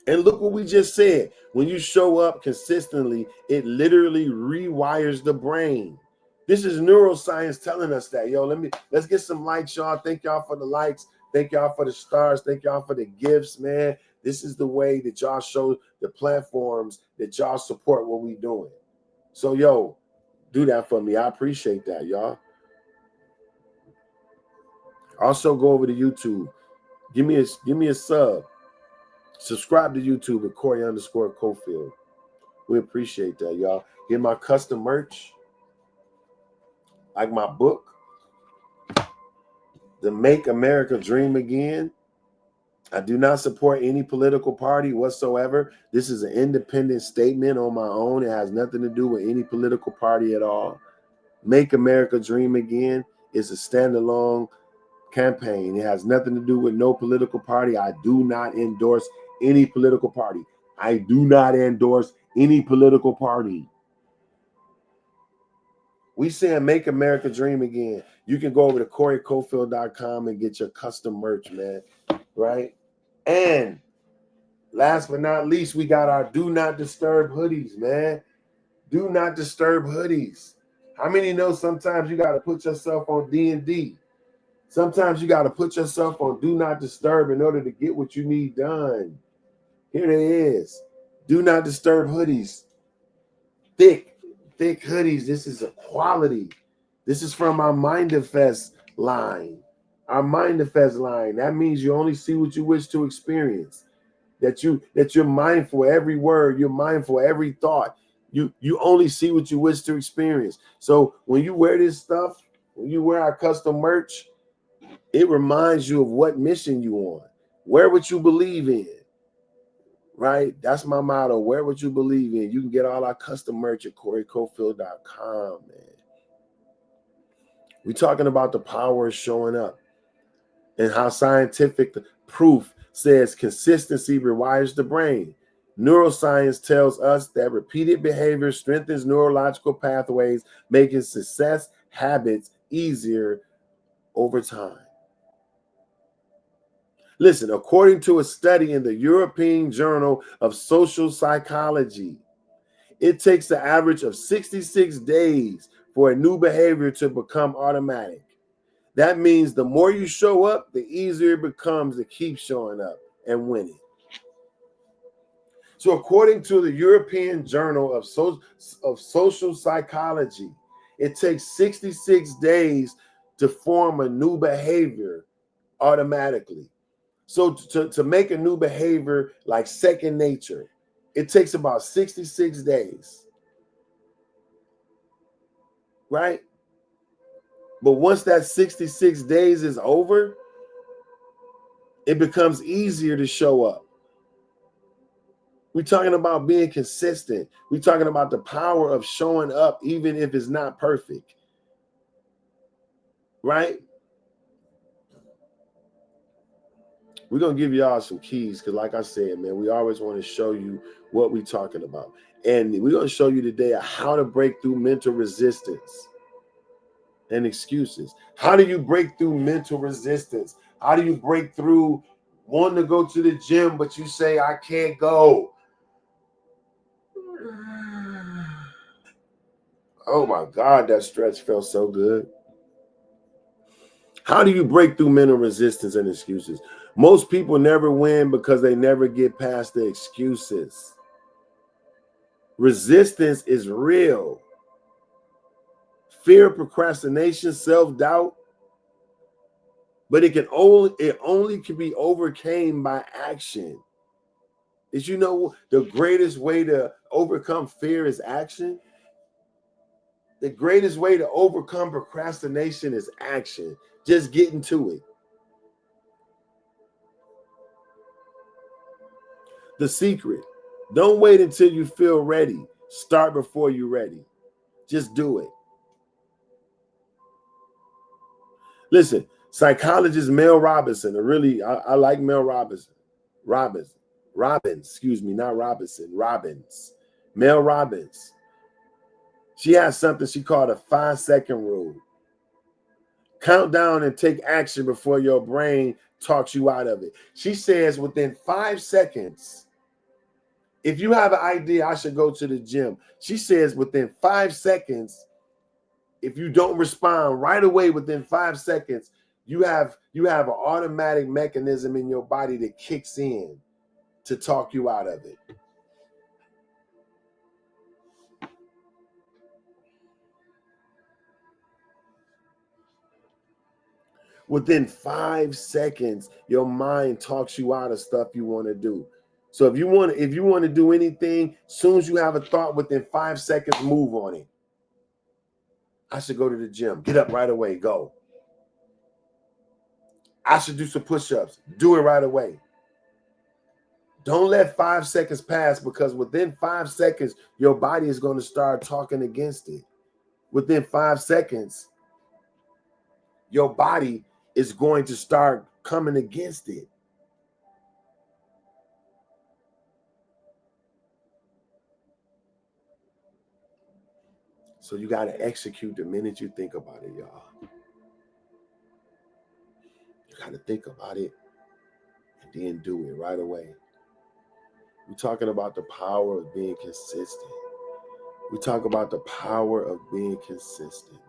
And look what we just said. When you show up consistently, it literally rewires the brain. This is neuroscience telling us that. Yo, let's get some likes, y'all. Thank y'all for the likes. Thank y'all for the stars. Thank y'all for the gifts, man. This is the way that y'all show the platforms that y'all support what we doing. So, yo, do that for me. I appreciate that, y'all. Also, go over to YouTube. Give me a sub. Subscribe to YouTube at Corey_Cofield. We appreciate that, y'all. Get my custom merch, like my book, The Make America Dream Again. I do not support any political party whatsoever. This is an independent statement on my own. It has nothing to do with any political party at all. Make America Dream Again is a standalone campaign. It has nothing to do with no political party. I do not endorse any political party. I do not endorse any political party. We saying Make America Dream Again. You can go over to CoreyCofield.com and get your custom merch, man. Right? And last but not least, we got our Do Not Disturb hoodies, man. Do Not Disturb hoodies. How many know sometimes you got to put yourself on D&D? Sometimes you got to put yourself on Do Not Disturb in order to get what you need done. Here it is. Do Not Disturb hoodies. Thick hoodies. This is a quality. This is from our Mindfest line. Our Mindfest line. That means you only see what you wish to experience. That you're mindful every word. You're mindful every thought. You only see what you wish to experience. So when you wear this stuff, when you wear our custom merch, it reminds you of what mission you on. Wear what you believe in. Right? That's my motto. Wear what you believe in. You can get all our custom merch at CoreyCofield.com, man. We're talking about the power of showing up and how scientific proof says consistency rewires the brain. Neuroscience tells us that repeated behavior strengthens neurological pathways, making success habits easier over time. Listen, according to a study in the European Journal of Social Psychology, it takes an average of 66 days for a new behavior to become automatic. That means the more you show up, the easier it becomes to keep showing up and winning. So according to the European Journal of Social Psychology, it takes 66 days to form a new behavior automatically. So to make a new behavior like second nature, it takes about 66 days. Right? But once that 66 days is over, it becomes easier to show up. We're talking about being consistent. We're talking about the power of showing up even if it's not perfect. Right? We're going to give y'all some keys because like I said, man, we always want to show you what we're talking about. And we're going to show you today how to break through mental resistance and excuses. How do you break through mental resistance? How do you break through wanting to go to the gym, but you say, I can't go? Oh my God, that stretch felt so good. How do you break through mental resistance and excuses? Most people never win because they never get past the excuses. Resistance is real. Fear, procrastination, self-doubt, but it only can be overcome by action. Did you know the greatest way to overcome fear is action? The greatest way to overcome procrastination is action. Just getting to it. The secret: don't wait until you feel ready. Start before you're ready. Just do it. Listen, psychologist Mel Robinson, I like Mel Robinson. Robbins, excuse me, not Robinson, Robbins. Mel Robbins. She has something she called a 5-second rule. Count down and take action before your brain talks you out of it. She says within 5 seconds, if you have an idea, I should go to the gym. She says within 5 seconds, if you don't respond right away within 5 seconds, you have an automatic mechanism in your body that kicks in to talk you out of it. Within 5 seconds, your mind talks you out of stuff you want to do. So if you want to do anything, as soon as you have a thought, within 5 seconds, move on it. I should go to the gym. Get up right away. Go. I should do some push-ups. Do it right away. Don't let 5 seconds pass, because within 5 seconds, your body is going to start talking against it. Within 5 seconds, your body is going to start coming against it. So you got to execute the minute you think about it, y'all. You got to think about it and then do it right away. We're talking about the power of being consistent. We talk about the power of being consistent, man.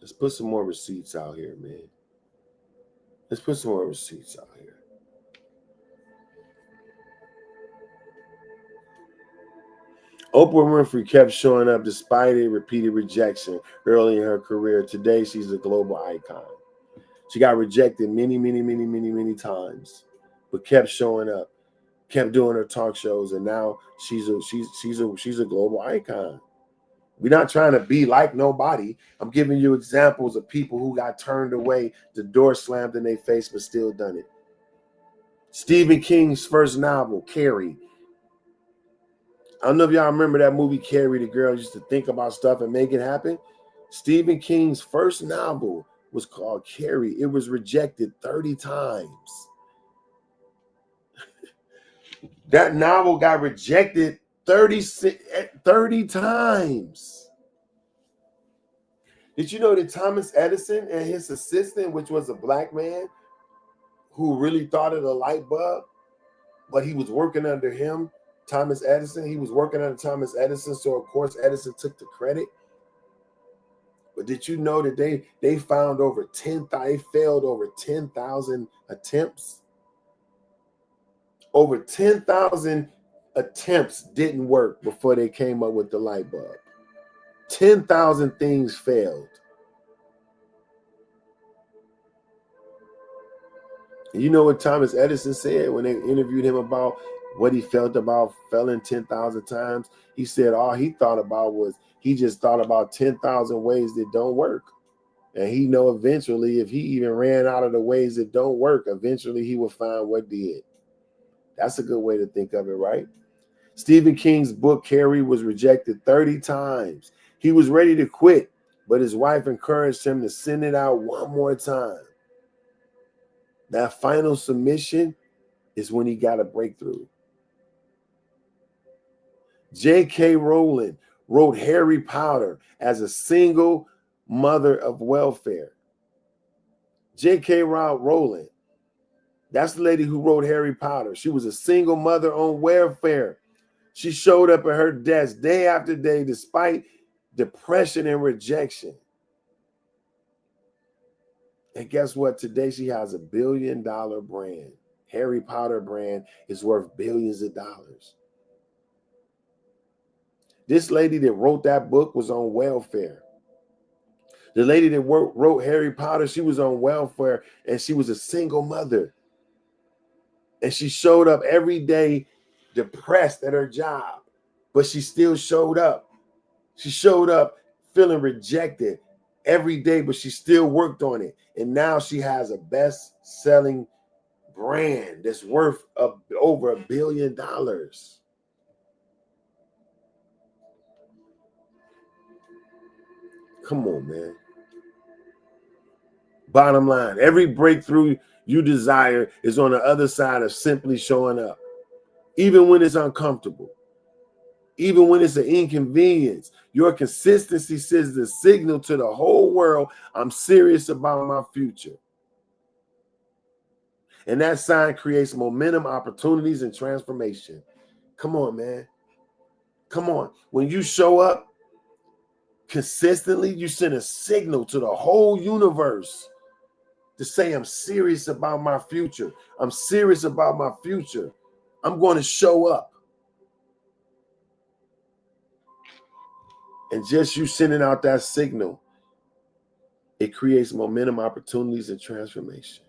Let's put some more receipts out here, man. Let's put some more receipts out here. Oprah Winfrey kept showing up despite a repeated rejection early in her career. Today, she's a global icon. She got rejected many times, but kept showing up, kept doing her talk shows, and now she's a global icon. We're not trying to be like nobody. I'm giving you examples of people who got turned away, the door slammed in their face, but still done it. Stephen King's first novel, Carrie. I don't know if y'all remember that movie, Carrie. The girl used to think about stuff and make it happen. Stephen King's first novel was called Carrie. It was rejected 30 times. That novel got rejected 30 times. Did you know that Thomas Edison and his assistant, which was a black man who really thought of the light bulb, but he was working under him, Thomas Edison, he was working under Thomas Edison, so of course Edison took the credit. But did you know that they found over 10,000, they failed over 10,000 attempts? Over 10,000 attempts didn't work before they came up with the light bulb. 10,000 things failed. And you know what Thomas Edison said when they interviewed him about what he felt about failing 10,000 times? He said all he thought about was he just thought about 10,000 ways that don't work. And he know eventually if he even ran out of the ways that don't work, eventually he would find what did. That's a good way to think of it, right? Stephen King's book, Carrie, was rejected 30 times. He was ready to quit, but his wife encouraged him to send it out one more time. That final submission is when he got a breakthrough. J.K. Rowling wrote Harry Potter as a single mother of welfare. J.K. Rowling, that's the lady who wrote Harry Potter. She was a single mother on welfare. She showed up at her desk day after day despite depression and rejection. And guess what? Today she has $1 billion brand. Harry Potter brand is worth billions of dollars. This lady that wrote that book was on welfare. The lady that wrote Harry Potter, she was on welfare and she was a single mother. And she showed up every day depressed at her job, but she still showed up. She showed up feeling rejected every day, but she still worked on it. And now she has a best-selling brand that's worth over $1 billion. Come on, man. Bottom line, every breakthrough you desire is on the other side of simply showing up, even when it's uncomfortable, even when it's an inconvenience. Your consistency sends the signal to the whole world, I'm serious about my future. And that sign creates momentum, opportunities, and transformation. Come on, man. Come on. When you show up consistently, you send a signal to the whole universe to say, I'm serious about my future. I'm serious about my future. I'm going to show up. And just you sending out that signal, it creates momentum, opportunities, and transformation.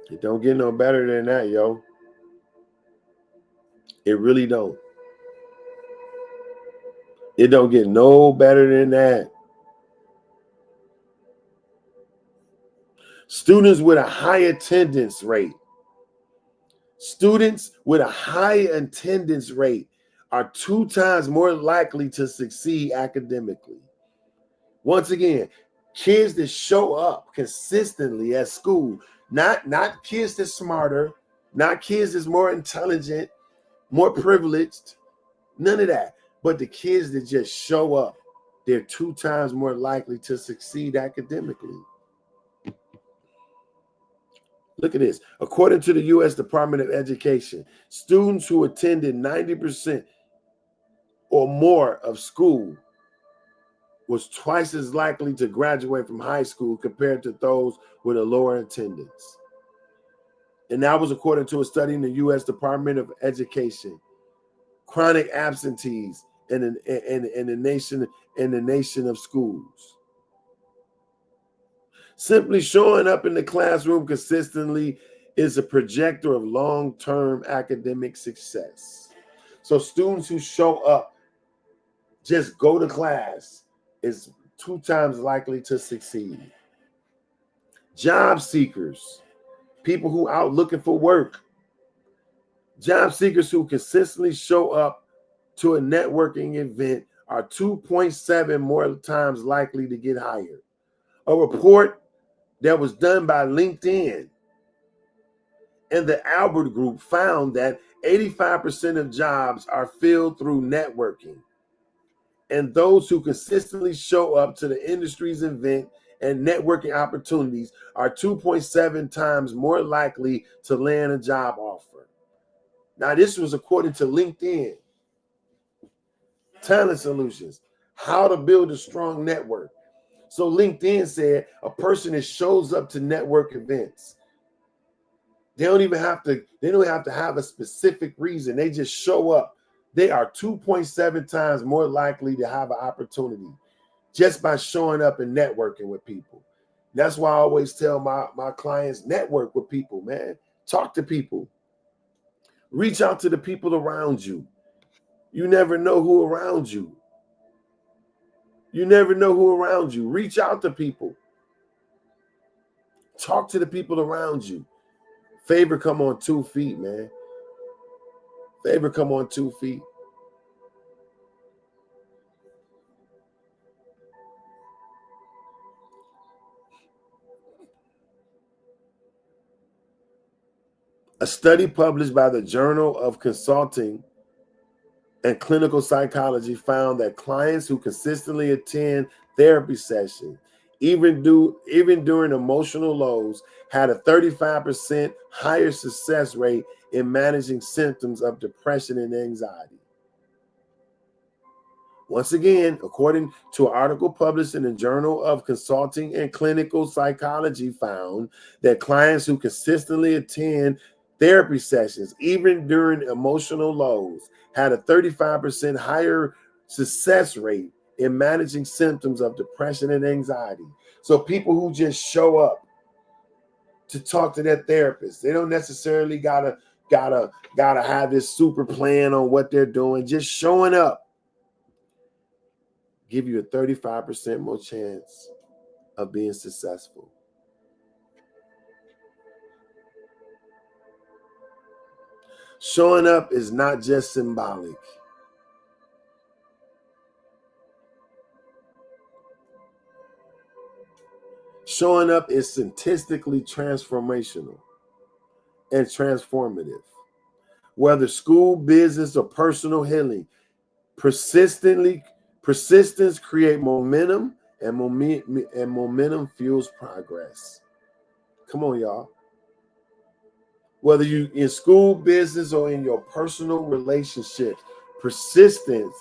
It don't get no better than that, yo. It really don't. It don't get no better than that. Students with a high attendance rate. Students with a high attendance rate are 2 times more likely to succeed academically. Once again, kids that show up consistently at school, not kids that's smarter, not kids that's more intelligent, more privileged, none of that. But the kids that just show up, they're 2 times more likely to succeed academically. Look at this. According to the U.S. Department of Education, students who attended 90% or more of school was twice as likely to graduate from high school compared to those with a lower attendance. And that was according to a study in the U.S. Department of Education. Chronic absentees in the nation of schools. Simply showing up in the classroom consistently is a projector of long-term academic success. So students who show up, just go to class, is 2 times likely to succeed. Job seekers, people who out looking for work. Job seekers who consistently show up to a networking event are 2.7 more times likely to get hired. A report that was done by LinkedIn and the Albert Group found that 85% of jobs are filled through networking. And those who consistently show up to the industry's event and networking opportunities are 2.7 times more likely to land a job offer. Now, this was according to LinkedIn. Talent Solutions, how to build a strong network. So LinkedIn said a person that shows up to network events, they don't have to have a specific reason. They just show up. They are 2.7 times more likely to have an opportunity just by showing up and networking with people. That's why I always tell my clients, network with people, man. Talk to people. Reach out to the people around you. You never know who around you. You never know who around you. Reach out to people. Talk to the people around you. Favor come on 2 feet, man. Favor come on 2 feet. A study published by the Journal of Consulting and Clinical Psychology found that clients who consistently attend therapy sessions, even during emotional lows, had a 35% higher success rate in managing symptoms of depression and anxiety. Once again, according to an article published in the Journal of Consulting and Clinical Psychology, found that clients who consistently attend therapy sessions, even during emotional lows, had a 35% higher success rate in managing symptoms of depression and anxiety. So people who just show up to talk to their therapist, they don't necessarily gotta have this super plan on what they're doing. Just showing up give you a 35% more chance of being successful. Showing up is not just symbolic. Showing up is statistically transformational and transformative. Whether school, business, or personal healing, persistence create momentum, and momentum fuels progress. Come on, y'all. Whether you in school, business, or in your personal relationships, persistence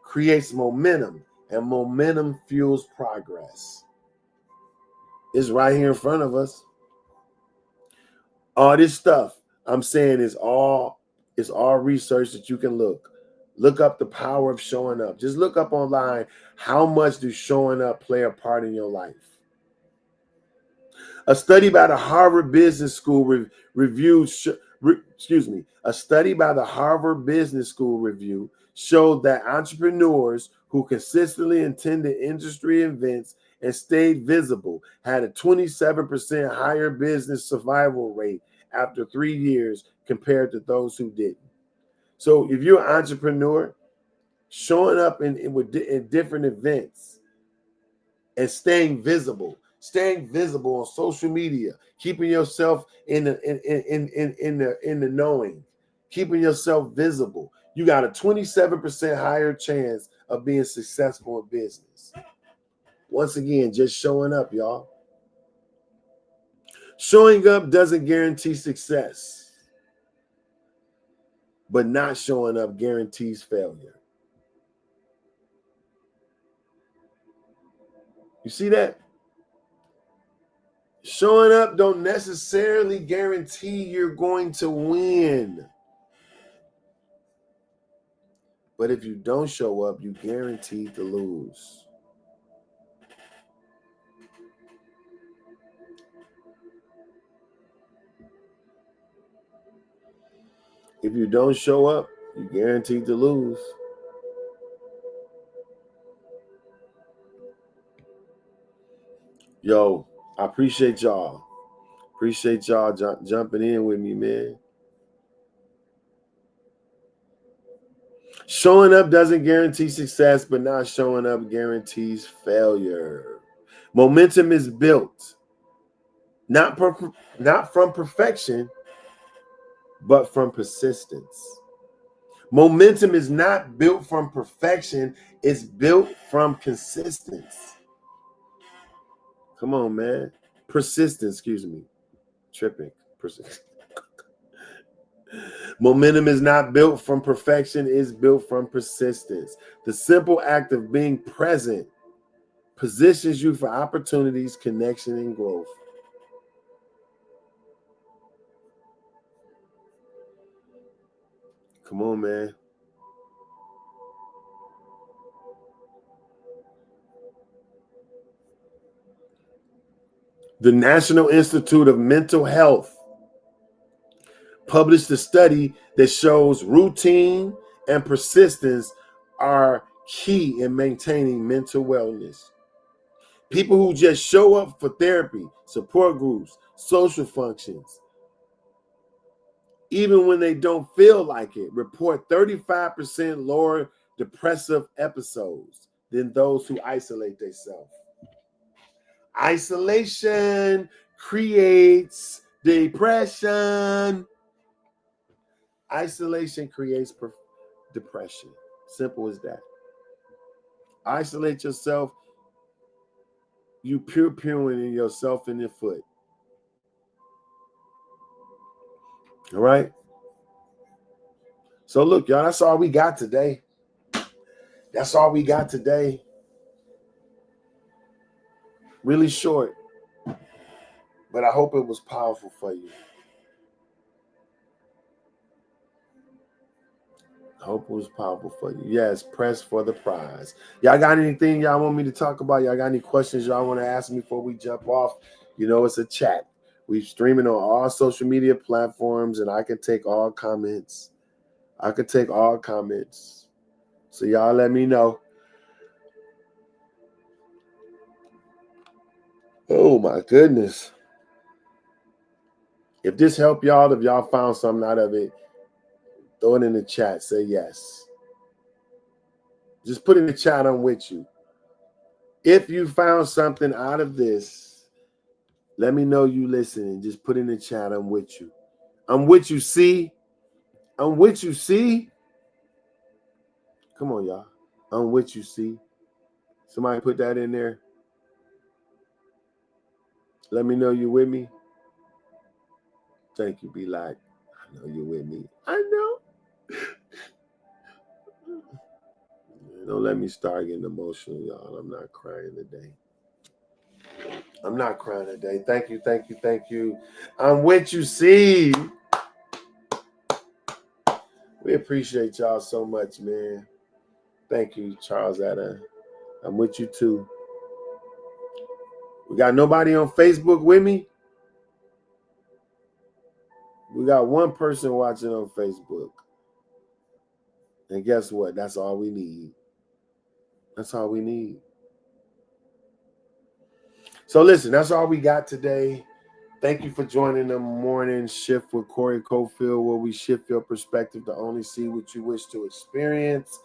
creates momentum, and momentum fuels progress. It's right here in front of us. All this stuff I'm saying is all research that you can look up the power of showing up. Just look up online, how much does showing up play a part in your life? A study by the Harvard Business School a study by the Harvard Business School review showed that entrepreneurs who consistently attended industry events and stayed visible had a 27% higher business survival rate after 3 years compared to those who didn't. So if you're an entrepreneur, showing up in different events and staying visible on social media, keeping yourself in the knowing, keeping yourself visible, you got a 27% higher chance of being successful in business. Once again, just showing up, y'all. Showing up doesn't guarantee success, but not showing up guarantees failure. You see that? Showing up don't necessarily guarantee you're going to win. But if you don't show up, you guaranteed to lose. If you don't show up, you guaranteed to lose. Yo, I appreciate y'all. Appreciate y'all jumping in with me, man. Showing up doesn't guarantee success, but not showing up guarantees failure. Momentum is built not from perfection, but from persistence. Momentum is not built from perfection, it's built from consistency. Come on, man. Persistence, excuse me. Tripping. Momentum is not built from perfection, it's built from persistence. The simple act of being present positions you for opportunities, connection, and growth. Come on, man. The National Institute of Mental Health published a study that shows routine and persistence are key in maintaining mental wellness. People who just show up for therapy, support groups, social functions, even when they don't feel like it, report 35% lower depressive episodes than those who isolate themselves. Isolation creates depression. Isolation creates depression. Simple as that. Isolate yourself, you pew-pewing in yourself in your foot. All right? So look, y'all, that's all we got today. That's all we got today. Really short, but I hope it was powerful for you. Hope it was powerful for you. Yes, press for the prize. Y'all got anything y'all want me to talk about? Y'all got any questions y'all want to ask me before we jump off? You know, it's a chat. We're streaming on all social media platforms, and I can take all comments. So y'all let me know. Oh my goodness. If this helped y'all, if y'all found something out of it, throw it in the chat. Say yes. Just put in the chat, I'm with you. If you found something out of this, let me know you listening. Just put in the chat, I'm with you. I'm with you, see? I'm with you, see? Come on, y'all. I'm with you, see? Somebody put that in there. Let me know you with me. Thank you, be like. know you're with me. I know. Don't let me start getting emotional, y'all. I'm not crying today. I'm not crying today. Thank you, thank you, thank you. I'm with you, C. We appreciate y'all so much, man. Thank you, Charles Atta. I'm with you too. We got nobody on Facebook with me. We got one person watching on Facebook. And guess what? That's all we need. That's all we need. So listen, that's all we got today. Thank you for joining the morning shift with Corey Cofield, where we shift your perspective to only see what you wish to experience.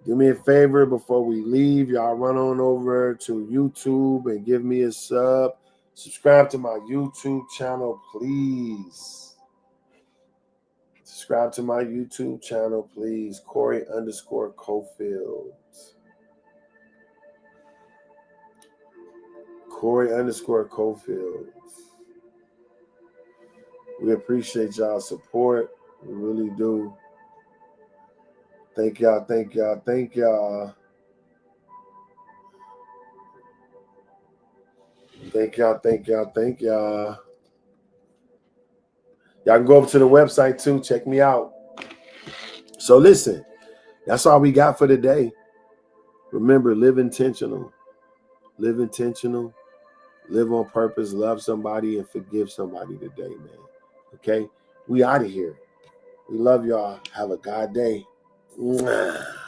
Do me a favor before we leave. Y'all run on over to YouTube and give me a sub. Subscribe to my YouTube channel, please. Subscribe to my YouTube channel, please. Corey_Cofield. Corey_Cofield. We appreciate y'all's support. We really do. Thank y'all, thank y'all, thank y'all. Thank y'all, thank y'all, thank y'all. Y'all can go over to the website too. Check me out. So listen, that's all we got for today. Remember, live intentional. Live intentional. Live on purpose. Love somebody and forgive somebody today, man. Okay? We out of here. We love y'all. Have a God day. Mwah.